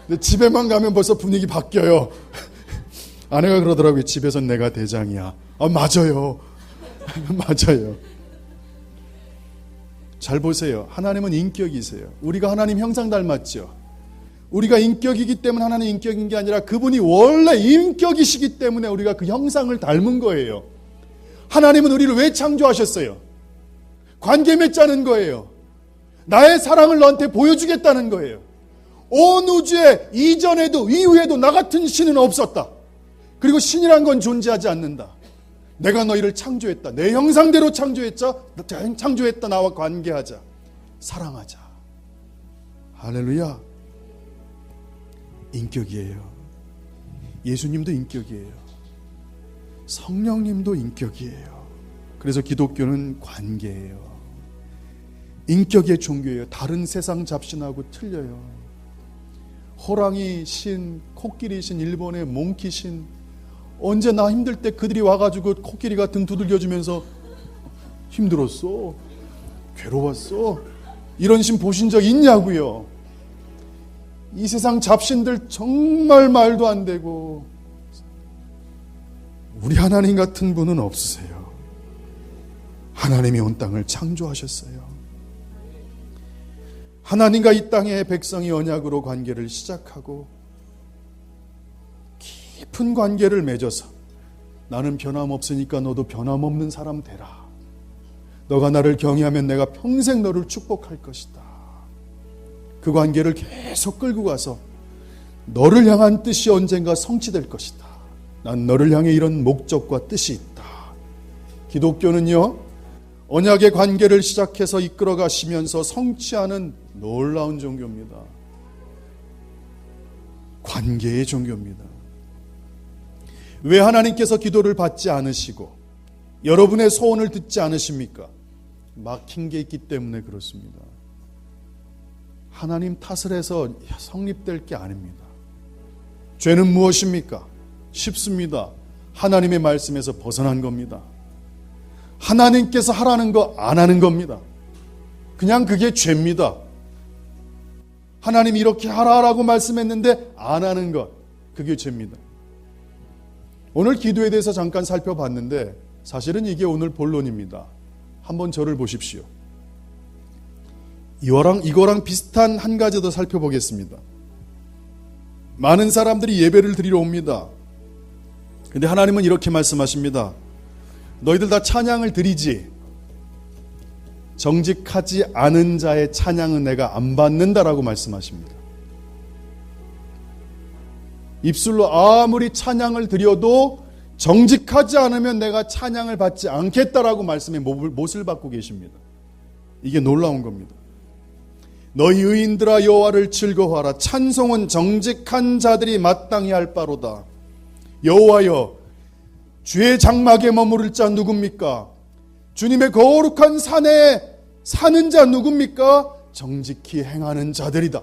Speaker 1: 근데 집에만 가면 벌써 분위기 바뀌어요. 아내가 그러더라고요. 집에선 내가 대장이야. 맞아요. 맞아요. 잘 보세요. 하나님은 인격이세요. 우리가 하나님 형상 닮았죠. 우리가 인격이기 때문에 하나님 인격인 게 아니라 그분이 원래 인격이시기 때문에 우리가 그 형상을 닮은 거예요. 하나님은 우리를 왜 창조하셨어요? 관계 맺자는 거예요. 나의 사랑을 너한테 보여주겠다는 거예요. 온 우주에 이전에도 이후에도 나 같은 신은 없었다. 그리고 신이란 건 존재하지 않는다. 내가 너희를 창조했다. 내 형상대로 창조했다. 나와 관계하자. 사랑하자. 할렐루야. 인격이에요. 예수님도 인격이에요. 성령님도 인격이에요. 그래서 기독교는 관계예요. 인격의 종교예요. 다른 세상 잡신하고 틀려요. 호랑이 신, 코끼리 신, 일본의 몽키 신, 언제 나 힘들 때 그들이 와가지고 코끼리가 등 두들겨주면서 힘들었어, 괴로웠어, 이런 신 보신 적 있냐고요. 이 세상 잡신들 정말 말도 안 되고, 우리 하나님 같은 분은 없으세요. 하나님이 온 땅을 창조하셨어요. 하나님과 이 땅의 백성이 언약으로 관계를 시작하고 깊은 관계를 맺어서 나는 변함없으니까 너도 변함없는 사람 되라. 너가 나를 경외하면 내가 평생 너를 축복할 것이다. 그 관계를 계속 끌고 가서 너를 향한 뜻이 언젠가 성취될 것이다. 난 너를 향해 이런 목적과 뜻이 있다. 기독교는요, 언약의 관계를 시작해서 이끌어 가시면서 성취하는 놀라운 종교입니다. 관계의 종교입니다. 왜 하나님께서 기도를 받지 않으시고 여러분의 소원을 듣지 않으십니까? 막힌 게 있기 때문에 그렇습니다. 하나님 탓을 해서 성립될 게 아닙니다. 죄는 무엇입니까? 쉽습니다. 하나님의 말씀에서 벗어난 겁니다. 하나님께서 하라는 거 안 하는 겁니다. 그냥 그게 죄입니다. 하나님이 이렇게 하라라고 말씀했는데 안 하는 것, 그게 죄입니다. 오늘 기도에 대해서 잠깐 살펴봤는데 사실은 이게 오늘 본론입니다. 한번 저를 보십시오. 이거랑 비슷한 한 가지 더 살펴보겠습니다. 많은 사람들이 예배를 드리러 옵니다. 근데 하나님은 이렇게 말씀하십니다. 너희들 다 찬양을 드리지. 정직하지 않은 자의 찬양은 내가 안 받는다라고 말씀하십니다. 입술로 아무리 찬양을 드려도 정직하지 않으면 내가 찬양을 받지 않겠다라고 말씀에 못을 받고 계십니다. 이게 놀라운 겁니다. 너희 의인들아 여호와를 즐거워하라. 찬송은 정직한 자들이 마땅히 할 바로다. 여호와여, 주의 장막에 머무를 자 누굽니까? 주님의 거룩한 산에 사는 자 누굽니까? 정직히 행하는 자들이다.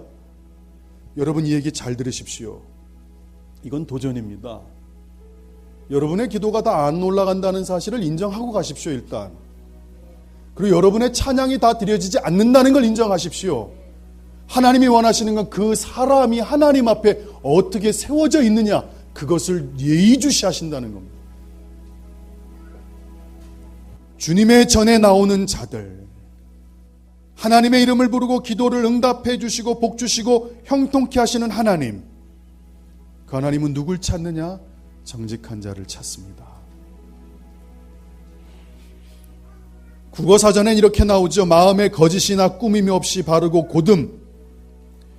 Speaker 1: 여러분 이 얘기 잘 들으십시오. 이건 도전입니다. 여러분의 기도가 다 안 올라간다는 사실을 인정하고 가십시오. 일단. 그리고 여러분의 찬양이 다 드려지지 않는다는 걸 인정하십시오. 하나님이 원하시는 건 그 사람이 하나님 앞에 어떻게 세워져 있느냐, 그것을 예의주시하신다는 겁니다. 주님의 전에 나오는 자들, 하나님의 이름을 부르고 기도를 응답해 주시고 복 주시고 형통케 하시는 하나님, 그 하나님은 누굴 찾느냐? 정직한 자를 찾습니다. 국어사전엔 이렇게 나오죠. 마음에 거짓이나 꾸밈이 없이 바르고 고듬.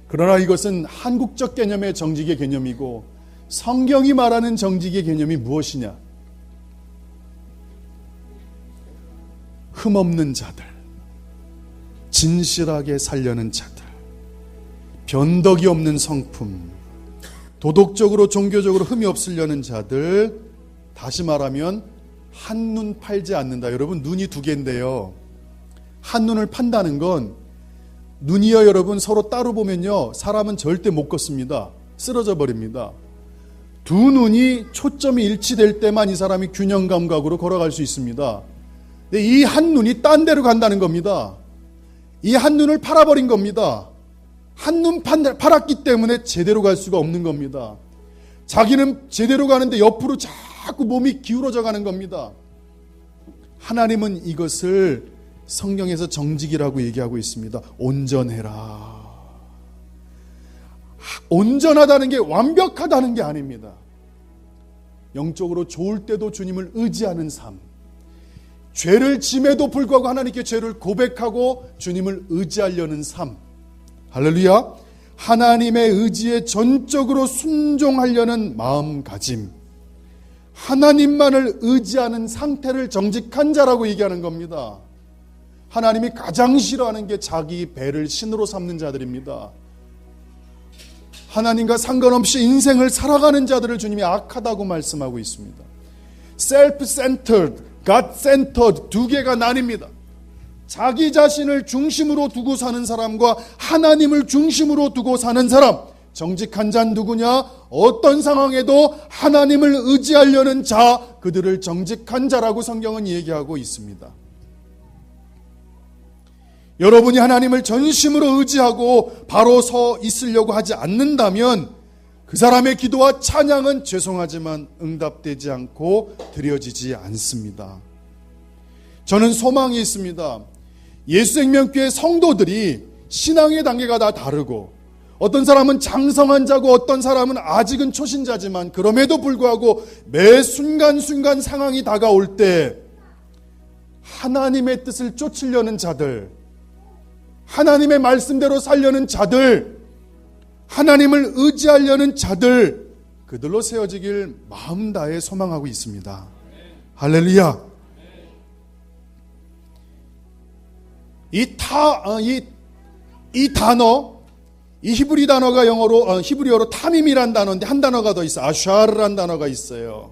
Speaker 1: 그러나 이것은 한국적 개념의 정직의 개념이고 성경이 말하는 정직의 개념이 무엇이냐? 흠없는 자들, 진실하게 살려는 자들, 변덕이 없는 성품, 도덕적으로 종교적으로 흠이 없으려는 자들, 다시 말하면 한눈 팔지 않는다. 여러분 눈이 두 개인데요, 한눈을 판다는 건, 눈이요 여러분 서로 따로 보면요 사람은 절대 못 걷습니다. 쓰러져 버립니다. 두 눈이 초점이 일치될 때만 이 사람이 균형 감각으로 걸어갈 수 있습니다. 근데 이 한 눈이 딴 데로 간다는 겁니다. 이 한 눈을 팔아버린 겁니다. 한눈 팔았기 때문에 제대로 갈 수가 없는 겁니다. 자기는 제대로 가는데 옆으로 자꾸 몸이 기울어져 가는 겁니다. 하나님은 이것을 성경에서 정직이라고 얘기하고 있습니다. 온전해라. 온전하다는 게 완벽하다는 게 아닙니다. 영적으로 좋을 때도 주님을 의지하는 삶, 죄를 짐에도 불구하고 하나님께 죄를 고백하고 주님을 의지하려는 삶, 할렐루야. 하나님의 의지에 전적으로 순종하려는 마음가짐, 하나님만을 의지하는 상태를 정직한 자라고 얘기하는 겁니다. 하나님이 가장 싫어하는 게 자기 배를 신으로 삼는 자들입니다. 하나님과 상관없이 인생을 살아가는 자들을 주님이 악하다고 말씀하고 있습니다. self-centered, God-centered 두 개가 나뉩니다. 자기 자신을 중심으로 두고 사는 사람과 하나님을 중심으로 두고 사는 사람, 정직한 자는 누구냐? 어떤 상황에도 하나님을 의지하려는 자, 그들을 정직한 자라고 성경은 얘기하고 있습니다. 여러분이 하나님을 전심으로 의지하고 바로 서 있으려고 하지 않는다면 그 사람의 기도와 찬양은 죄송하지만 응답되지 않고 드려지지 않습니다. 저는 소망이 있습니다. 예수생명교회 성도들이 신앙의 단계가 다 다르고, 어떤 사람은 장성한 자고 어떤 사람은 아직은 초신자지만 그럼에도 불구하고 매 순간순간 상황이 다가올 때 하나님의 뜻을 쫓으려는 자들, 하나님의 말씀대로 살려는 자들, 하나님을 의지하려는 자들, 그들로 세워지길 마음 다해 소망하고 있습니다. 할렐루야. 이 단어, 이 히브리 단어가 히브리어로 탐임이란 단어인데 한 단어가 더 있어요. 아샤르란 단어가 있어요.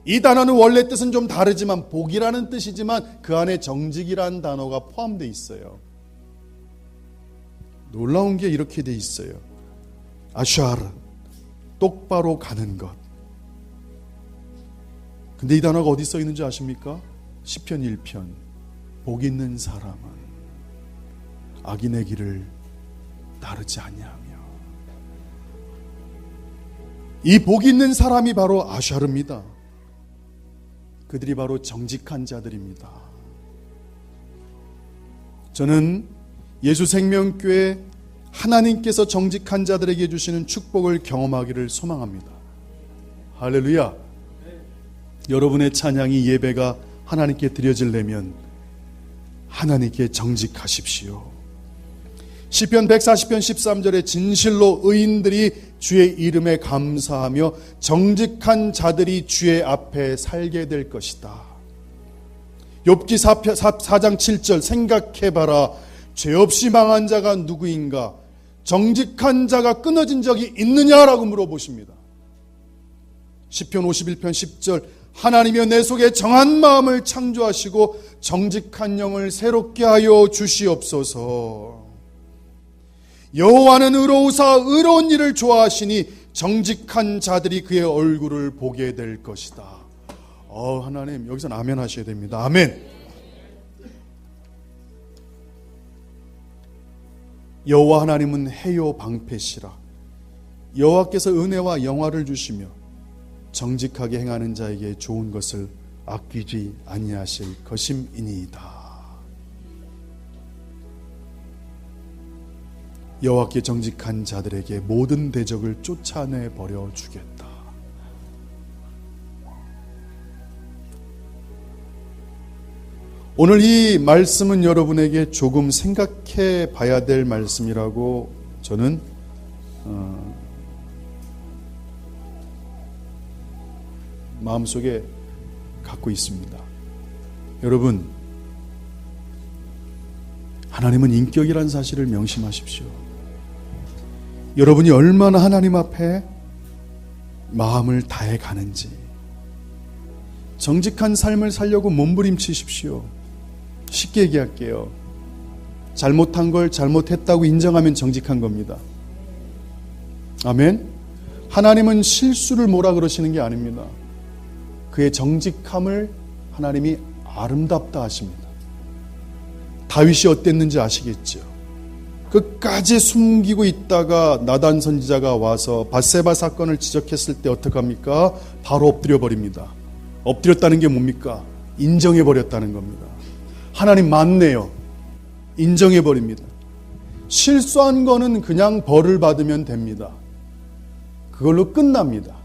Speaker 1: 이 단어는 원래 뜻은 좀 다르지만 복이라는 뜻이지만 그 안에 정직이라는 단어가 포함되어 있어요. 놀라운 게 이렇게 돼 있어요. 아샤르, 똑바로 가는 것. 근데 이 단어가 어디 써 있는지 아십니까? 시편 1편. 복 있는 사람은 악인의 길을 따르지 아니하며. 이 복 있는 사람이 바로 아샤르입니다. 그들이 바로 정직한 자들입니다. 저는 예수생명교회 하나님께서 정직한 자들에게 주시는 축복을 경험하기를 소망합니다. 할렐루야. 여러분의 찬양이 예배가 하나님께 드려지려면 하나님께 정직하십시오. 시편 140편 13절에 진실로 의인들이 주의 이름에 감사하며 정직한 자들이 주의 앞에 살게 될 것이다. 욥기 4장 7절 생각해봐라. 죄 없이 망한 자가 누구인가? 정직한 자가 끊어진 적이 있느냐라고 물어보십니다. 시편 51편 10절 하나님이여 내 속에 정한 마음을 창조하시고 정직한 영을 새롭게 하여 주시옵소서. 여호와는 의로우사 의로운 일을 좋아하시니 정직한 자들이 그의 얼굴을 보게 될 것이다. 하나님 여기서는 아멘 하셔야 됩니다. 아멘. 여호와 하나님은 해요 방패시라. 여호와께서 은혜와 영화를 주시며 정직하게 행하는 자에게 좋은 것을 아끼지 아니하실 것임이니이다. 여호와께 정직한 자들에게 모든 대적을 쫓아내 버려 주겠다. 오늘 이 말씀은 여러분에게 조금 생각해 봐야 될 말씀이라고 저는 마음속에 갖고 있습니다. 여러분, 하나님은 인격이라는 사실을 명심하십시오. 여러분이 얼마나 하나님 앞에 마음을 다해 가는지, 정직한 삶을 살려고 몸부림치십시오. 쉽게 얘기할게요. 잘못한 걸 잘못했다고 인정하면 정직한 겁니다. 아멘. 하나님은 실수를 뭐라 그러시는 게 아닙니다. 그의 정직함을 하나님이 아름답다 하십니다. 다윗이 어땠는지 아시겠죠? 끝까지 숨기고 있다가 나단 선지자가 와서 밧세바 사건을 지적했을 때 어떡합니까? 바로 엎드려 버립니다. 엎드렸다는 게 뭡니까? 인정해 버렸다는 겁니다. 하나님 맞네요. 인정해 버립니다. 실수한 거는 그냥 벌을 받으면 됩니다. 그걸로 끝납니다.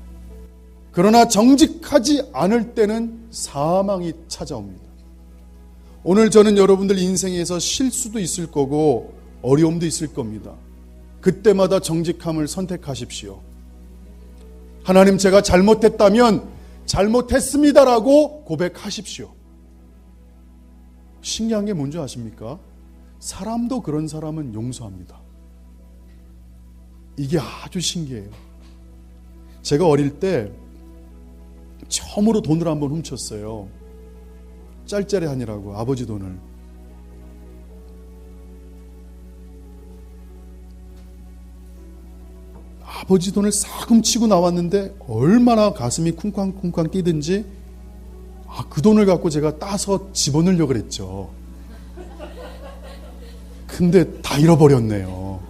Speaker 1: 그러나 정직하지 않을 때는 사망이 찾아옵니다. 오늘 저는 여러분들 인생에서 실수도 있을 거고 어려움도 있을 겁니다. 그때마다 정직함을 선택하십시오. 하나님 제가 잘못했다면 잘못했습니다라고 고백하십시오. 신기한 게 뭔지 아십니까? 사람도 그런 사람은 용서합니다. 이게 아주 신기해요. 제가 어릴 때 처음으로 돈을 한번 훔쳤어요. 짤짤이 하니라고 아버지 돈을. 아버지 돈을 싹 훔치고 나왔는데 얼마나 가슴이 쿵쾅쿵쾅 뛰든지 그 돈을 갖고 제가 따서 집어넣으려고 그랬죠. 근데 다 잃어버렸네요.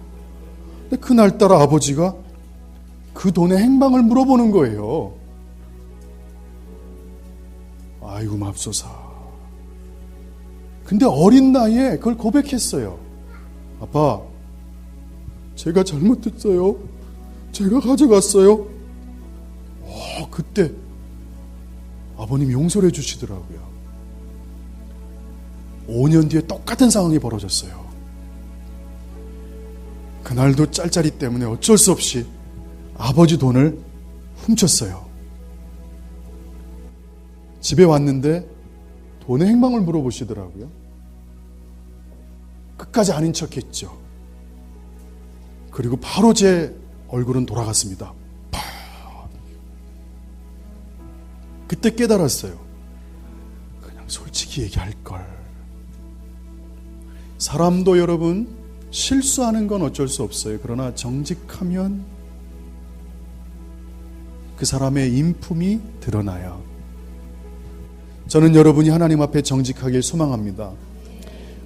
Speaker 1: 근데 그날따라 아버지가 그 돈의 행방을 물어보는 거예요. 아이고 맙소사. 근데 어린 나이에 그걸 고백했어요. 아빠, 제가 잘못했어요. 제가 가져갔어요. 그때 아버님이 용서를 해주시더라고요. 5년 뒤에 똑같은 상황이 벌어졌어요. 그날도 짤짤이 때문에 어쩔 수 없이 아버지 돈을 훔쳤어요. 집에 왔는데 돈의 행방을 물어보시더라고요. 끝까지 아닌 척했죠. 그리고 바로 제 얼굴은 돌아갔습니다. 그때 깨달았어요. 그냥 솔직히 얘기할 걸. 사람도 여러분 실수하는 건 어쩔 수 없어요. 그러나 정직하면 그 사람의 인품이 드러나요. 저는 여러분이 하나님 앞에 정직하길 소망합니다.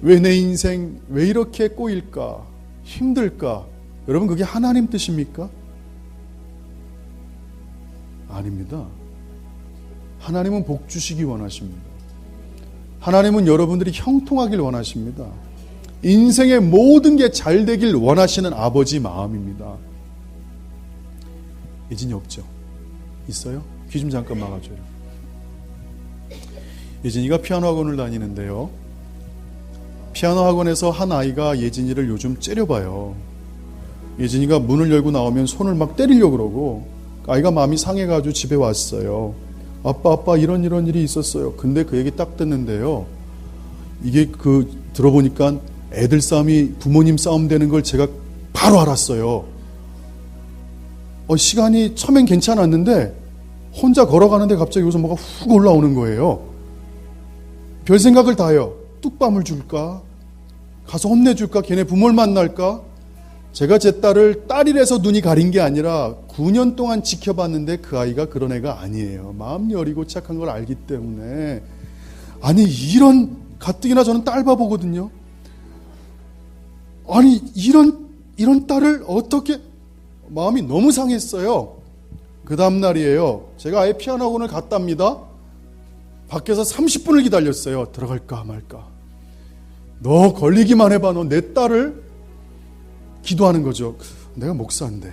Speaker 1: 왜 내 인생 왜 이렇게 꼬일까? 힘들까? 여러분 그게 하나님 뜻입니까? 아닙니다. 하나님은 복 주시기 원하십니다. 하나님은 여러분들이 형통하길 원하십니다. 인생의 모든 게 잘 되길 원하시는 아버지 마음입니다. 예진이 없죠? 있어요? 귀 좀 잠깐 막아줘요. 예진이가 피아노 학원을 다니는데요. 피아노 학원에서 한 아이가 예진이를 요즘 째려봐요. 예진이가 문을 열고 나오면 손을 막 때리려고 그러고 아이가 마음이 상해가지고 집에 왔어요. 아빠 이런 일이 있었어요. 근데 그 얘기 딱 듣는데요. 이게 들어보니까 애들 싸움이 부모님 싸움 되는 걸 제가 바로 알았어요. 시간이 처음엔 괜찮았는데 혼자 걸어가는데 갑자기 여기서 뭐가 훅 올라오는 거예요. 별 생각을 다 해요. 뚝밤을 줄까? 가서 혼내줄까? 걔네 부모를 만날까? 제가 제 딸을 딸이라서 눈이 가린 게 아니라 9년 동안 지켜봤는데 그 아이가 그런 애가 아니에요. 마음 여리고 착한 걸 알기 때문에. 아니 이런 가뜩이나 저는 딸 바보거든요. 아니 이런 딸을 어떻게, 마음이 너무 상했어요. 그 다음 날이에요. 제가 아예 피아노 학원을 갔답니다. 밖에서 30분을 기다렸어요. 들어갈까 말까. 너 걸리기만 해봐. 너 내 딸을. 기도하는 거죠. 내가 목사인데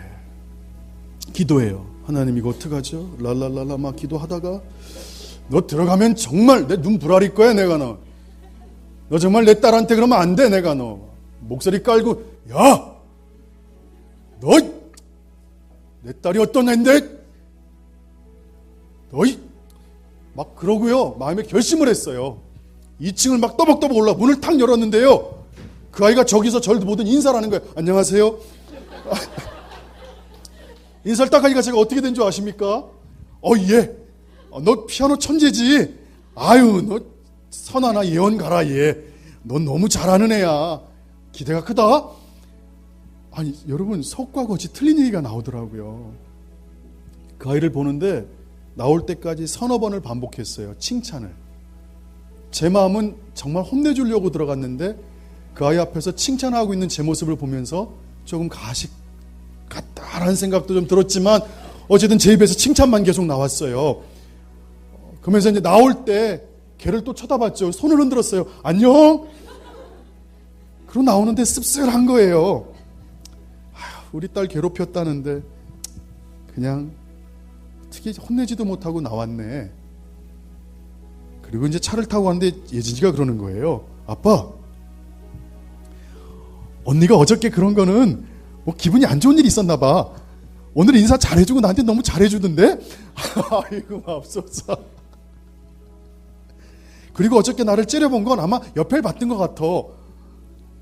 Speaker 1: 기도해요. 하나님 이거 어떡하죠? 랄랄랄라 막 기도하다가 너 들어가면 정말 내 눈 부라릴 거야. 내가 너 정말 내 딸한테 그러면 안 돼. 내가 너 목소리 깔고 야 너 내 딸이 어떤 애인데 너희 막 그러고요. 마음에 결심을 했어요. 2층을 막 떠벅떠벅 올라 문을 탁 열었는데요. 그 아이가 저기서 저를 보더니 인사를 하는 거예요. 안녕하세요. 인사를 딱 하니까 제가 어떻게 된 줄 아십니까? 예. 너 피아노 천재지. 아유, 너 선하나 예원 가라 얘. 넌 너무 잘하는 애야. 기대가 크다. 아니 여러분 석과 거지 틀린 얘기가 나오더라고요. 그 아이를 보는데 나올 때까지 서너 번을 반복했어요. 칭찬을. 제 마음은 정말 혼내주려고 들어갔는데 그 아이 앞에서 칭찬하고 있는 제 모습을 보면서 조금 가식 같다라는 생각도 좀 들었지만 어쨌든 제 입에서 칭찬만 계속 나왔어요. 그러면서 이제 나올 때 걔를 또 쳐다봤죠. 손을 흔들었어요. 안녕? 그러고 나오는데 씁쓸한 거예요. 우리 딸 괴롭혔다는데 그냥 어떻게 혼내지도 못하고 나왔네. 그리고 이제 차를 타고 왔는데 예진이가 그러는 거예요. 아빠, 언니가 어저께 그런 거는 뭐 기분이 안 좋은 일이 있었나 봐. 오늘 인사 잘해주고 나한테 너무 잘해주던데? 아이고 맙소사. 그리고 어저께 나를 째려본 건 아마 옆에 봤던 것 같아.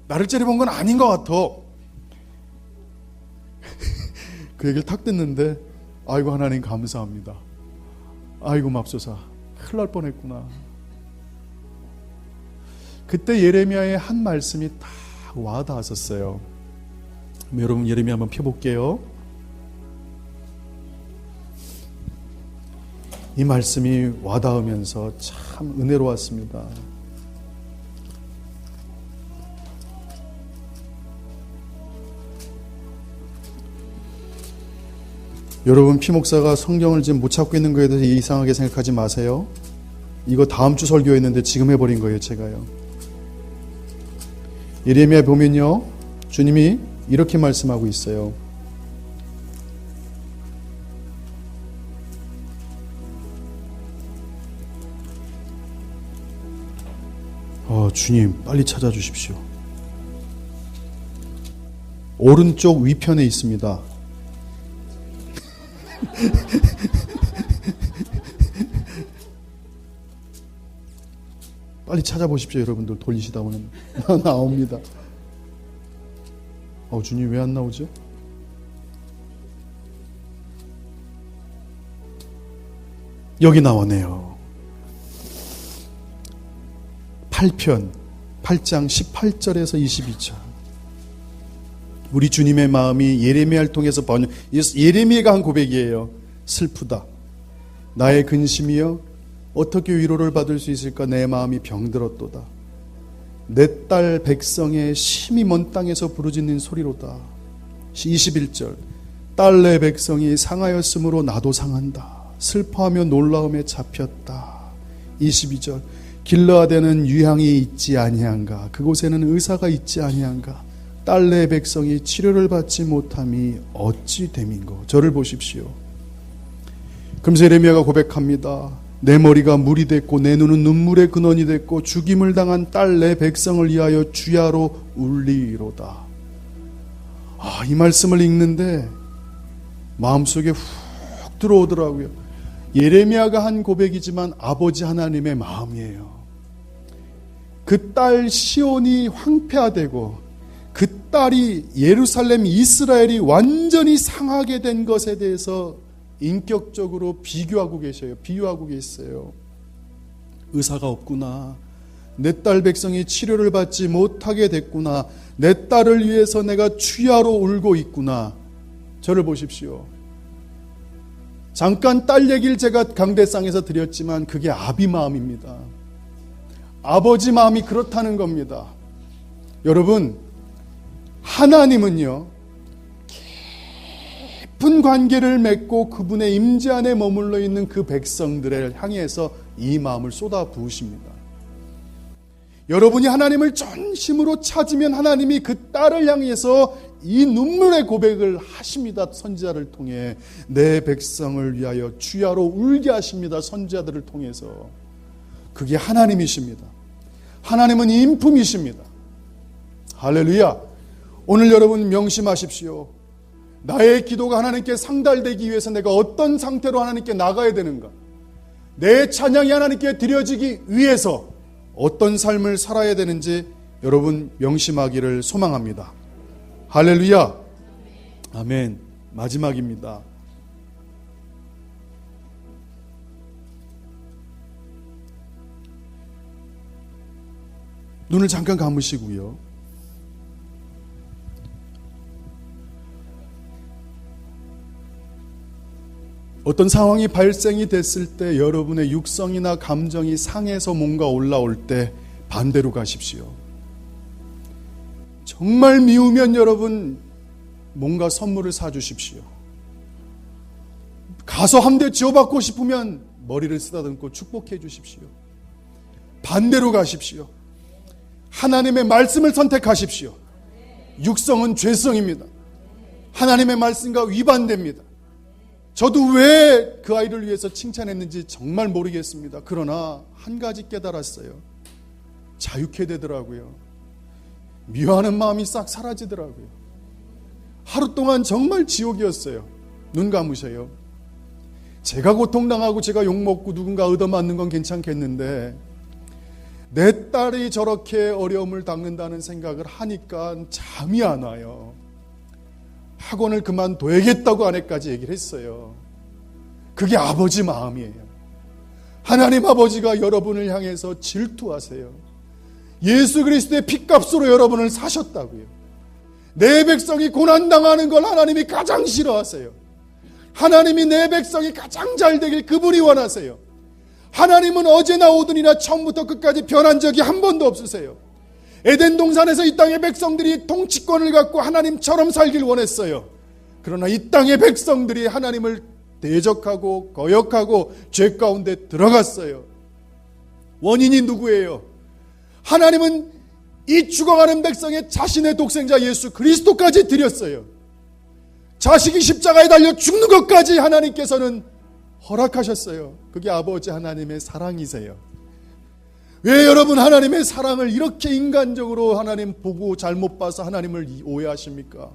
Speaker 1: 나를 째려본 건 아닌 것 같아. 그 얘기를 탁 듣는데 아이고 하나님 감사합니다. 아이고 맙소사. 큰일 날 뻔했구나. 그때 예레미야의 한 말씀이 딱 와닿았었어요. 여러분 예레미야 한번 펴볼게요. 이 말씀이 와닿으면서 참 은혜로웠습니다. 여러분 피목사가 성경을 지금 못 찾고 있는 거에 대해서 이상하게 생각하지 마세요. 이거 다음 주 설교했는데 지금 해버린 거예요. 제가요. 예레미야 보면요, 주님이 이렇게 말씀하고 있어요. 주님 빨리 찾아주십시오. 오른쪽 위편에 있습니다. 빨리 찾아보십시오. 여러분들 돌리시다 보면 나옵니다. 주님 왜 안 나오죠? 여기 나오네요. 8장 18절에서 22절. 우리 주님의 마음이 예레미야를 통해서 예레미야가 한 고백이에요. 슬프다. 나의 근심이여 어떻게 위로를 받을 수 있을까? 내 마음이 병들었도다. 내 딸 백성의 심히 먼 땅에서 부르짖는 소리로다. 21절. 딸 내 백성이 상하였으므로 나도 상한다. 슬퍼하며 놀라움에 잡혔다. 22절. 길르앗에는 유향이 있지 아니한가? 그곳에는 의사가 있지 아니한가? 딸 내 백성이 치료를 받지 못함이 어찌 됨인고? 저를 보십시오. 그러면서 예레미야가 고백합니다. 내 머리가 물이 됐고 내 눈은 눈물의 근원이 됐고 죽임을 당한 딸 내 백성을 위하여 주야로 울리로다. 이 말씀을 읽는데 마음속에 훅 들어오더라고요. 예레미야가 한 고백이지만 아버지 하나님의 마음이에요. 그 딸 시온이 황폐화되고 그 딸이 예루살렘 이스라엘이 완전히 상하게 된 것에 대해서 인격적으로 비교하고 계셔요. 비유하고 계세요. 의사가 없구나. 내 딸 백성이 치료를 받지 못하게 됐구나. 내 딸을 위해서 내가 추야로 울고 있구나. 저를 보십시오. 잠깐 딸 얘기를 제가 강대상에서 드렸지만 그게 아비 마음입니다. 아버지 마음이 그렇다는 겁니다. 여러분, 하나님은요, 깊은 관계를 맺고 그분의 임재 안에 머물러 있는 그 백성들을 향해서 이 마음을 쏟아 부으십니다. 여러분이 하나님을 전심으로 찾으면 하나님이 그 딸을 향해서 이 눈물의 고백을 하십니다. 선지자를 통해 내 백성을 위하여 주야로 울게 하십니다. 선지자들을 통해서. 그게 하나님이십니다. 하나님은 인품이십니다. 할렐루야. 오늘 여러분 명심하십시오. 나의 기도가 하나님께 상달되기 위해서 내가 어떤 상태로 하나님께 나가야 되는가? 내 찬양이 하나님께 드려지기 위해서 어떤 삶을 살아야 되는지 여러분 명심하기를 소망합니다. 할렐루야. 아멘. 마지막입니다. 눈을 잠깐 감으시고요. 어떤 상황이 발생이 됐을 때 여러분의 육성이나 감정이 상해서 뭔가 올라올 때 반대로 가십시오. 정말 미우면 여러분 뭔가 선물을 사주십시오. 가서 한 대 지어받고 싶으면 머리를 쓰다듬고 축복해 주십시오. 반대로 가십시오. 하나님의 말씀을 선택하십시오. 육성은 죄성입니다. 하나님의 말씀과 위반됩니다. 저도 왜 그 아이를 위해서 칭찬했는지 정말 모르겠습니다. 그러나 한 가지 깨달았어요. 자유케 되더라고요. 미워하는 마음이 싹 사라지더라고요. 하루 동안 정말 지옥이었어요. 눈 감으셔요. 제가 고통당하고 제가 욕먹고 누군가 얻어맞는 건 괜찮겠는데 내 딸이 저렇게 어려움을 당한다는 생각을 하니까 잠이 안 와요. 학원을 그만둬야겠다고 아내까지 얘기를 했어요. 그게 아버지 마음이에요. 하나님 아버지가 여러분을 향해서 질투하세요. 예수 그리스도의 핏값으로 여러분을 사셨다고요. 내 백성이 고난당하는 걸 하나님이 가장 싫어하세요. 하나님이 내 백성이 가장 잘 되길 그분이 원하세요. 하나님은 어제나 오늘이나 처음부터 끝까지 변한 적이 한 번도 없으세요. 에덴 동산에서 이 땅의 백성들이 통치권을 갖고 하나님처럼 살길 원했어요. 그러나 이 땅의 백성들이 하나님을 대적하고 거역하고 죄 가운데 들어갔어요. 원인이 누구예요? 하나님은 이 죽어가는 백성의 자신의 독생자 예수 그리스도까지 드렸어요. 자식이 십자가에 달려 죽는 것까지 하나님께서는 허락하셨어요. 그게 아버지 하나님의 사랑이세요. 왜 여러분 하나님의 사랑을 이렇게 인간적으로 하나님 보고 잘못 봐서 하나님을 오해하십니까?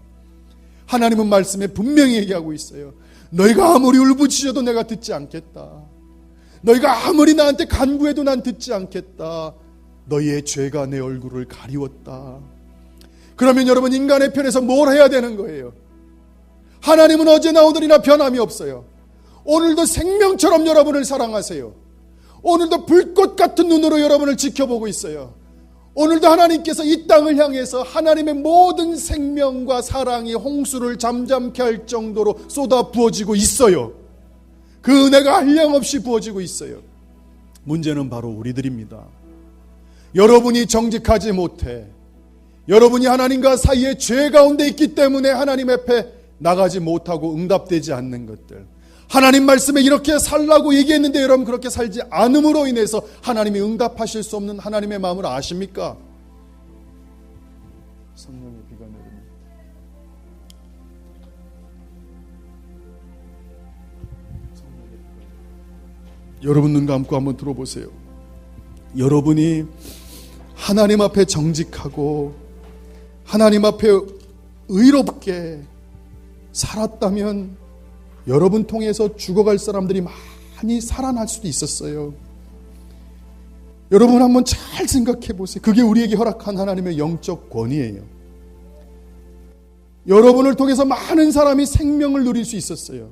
Speaker 1: 하나님은 말씀에 분명히 얘기하고 있어요. 너희가 아무리 울부짖어도 내가 듣지 않겠다. 너희가 아무리 나한테 간구해도 난 듣지 않겠다. 너희의 죄가 내 얼굴을 가리웠다. 그러면 여러분 인간의 편에서 뭘 해야 되는 거예요? 하나님은 어제나 오늘이나 변함이 없어요. 오늘도 생명처럼 여러분을 사랑하세요. 오늘도 불꽃 같은 눈으로 여러분을 지켜보고 있어요. 오늘도 하나님께서 이 땅을 향해서 하나님의 모든 생명과 사랑이 홍수를 잠잠케 할 정도로 쏟아 부어지고 있어요. 그 은혜가 한량없이 부어지고 있어요. 문제는 바로 우리들입니다. 여러분이 정직하지 못해, 여러분이 하나님과 사이에 죄 가운데 있기 때문에 하나님 앞에 나가지 못하고 응답되지 않는 것들, 하나님 말씀에 이렇게 살라고 얘기했는데 여러분 그렇게 살지 않음으로 인해서 하나님이 응답하실 수 없는 하나님의 마음을 아십니까? 성령의 비가 내립니다. 여러분 눈 감고 한번 들어보세요. 여러분이 하나님 앞에 정직하고 하나님 앞에 의롭게 살았다면 여러분 통해서 죽어갈 사람들이 많이 살아날 수도 있었어요. 여러분 한번 잘 생각해 보세요. 그게 우리에게 허락한 하나님의 영적 권위예요. 여러분을 통해서 많은 사람이 생명을 누릴 수 있었어요.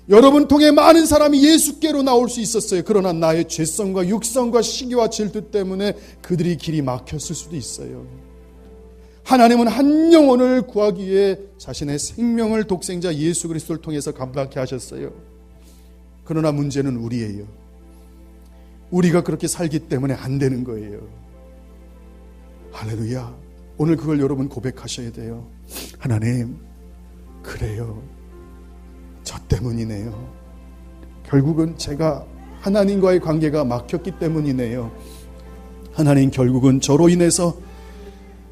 Speaker 1: 여러분 통해 많은 사람이 예수께로 나올 수 있었어요. 그러나 나의 죄성과 육성과 시기와 질투 때문에 그들이 길이 막혔을 수도 있어요. 하나님은 한 영혼을 구하기 위해 자신의 생명을 독생자 예수 그리스도를 통해서 감당케 하셨어요. 그러나 문제는 우리예요. 우리가 그렇게 살기 때문에 안 되는 거예요. 할렐루야. 오늘 그걸 여러분 고백하셔야 돼요. 하나님, 그래요. 저 때문이네요. 결국은 제가 하나님과의 관계가 막혔기 때문이네요. 하나님, 결국은 저로 인해서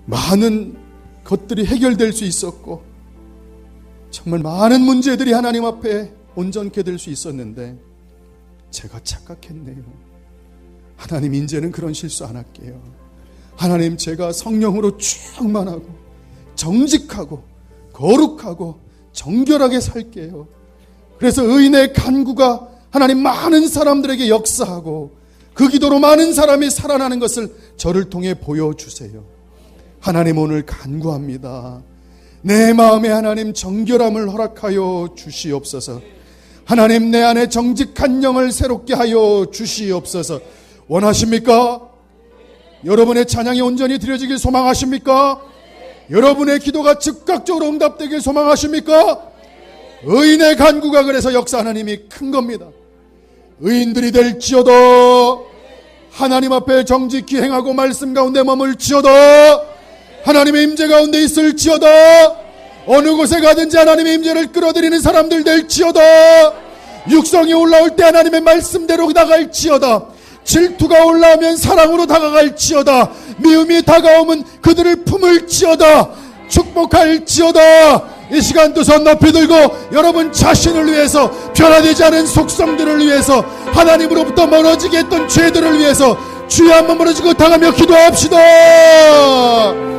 Speaker 1: 많은 것들이 해결될 수 있었고 정말 많은 문제들이 하나님 앞에 온전케 될 수 있었는데 제가 착각했네요. 하나님, 이제는 그런 실수 안 할게요. 하나님, 제가 성령으로 충만하고 정직하고 거룩하고 정결하게 살게요. 그래서 의인의 간구가 하나님 많은 사람들에게 역사하고 그 기도로 많은 사람이 살아나는 것을 저를 통해 보여주세요. 하나님, 오늘 간구합니다. 내 마음에 하나님 정결함을 허락하여 주시옵소서. 하나님, 내 안에 정직한 영을 새롭게 하여 주시옵소서. 원하십니까? 여러분의 찬양이 온전히 드려지길 소망하십니까? 여러분의 기도가 즉각적으로 응답되길 소망하십니까? 의인의 간구가 그래서 역사 하나님이 큰 겁니다. 의인들이 될지어다. 하나님 앞에 정직히 행하고 말씀 가운데 머물지어다. 하나님의 임재 가운데 있을지어다. 어느 곳에 가든지 하나님의 임재를 끌어들이는 사람들 될지어다. 육성이 올라올 때 하나님의 말씀대로 나갈지어다. 질투가 올라오면 사랑으로 다가갈지어다. 미움이 다가오면 그들을 품을지어다. 축복할지어다. 이 시간 두 손 높이 들고 여러분 자신을 위해서, 변화되지 않은 속성들을 위해서, 하나님으로부터 멀어지게 했던 죄들을 위해서 주여 한번 멀어지고 당하며 기도합시다.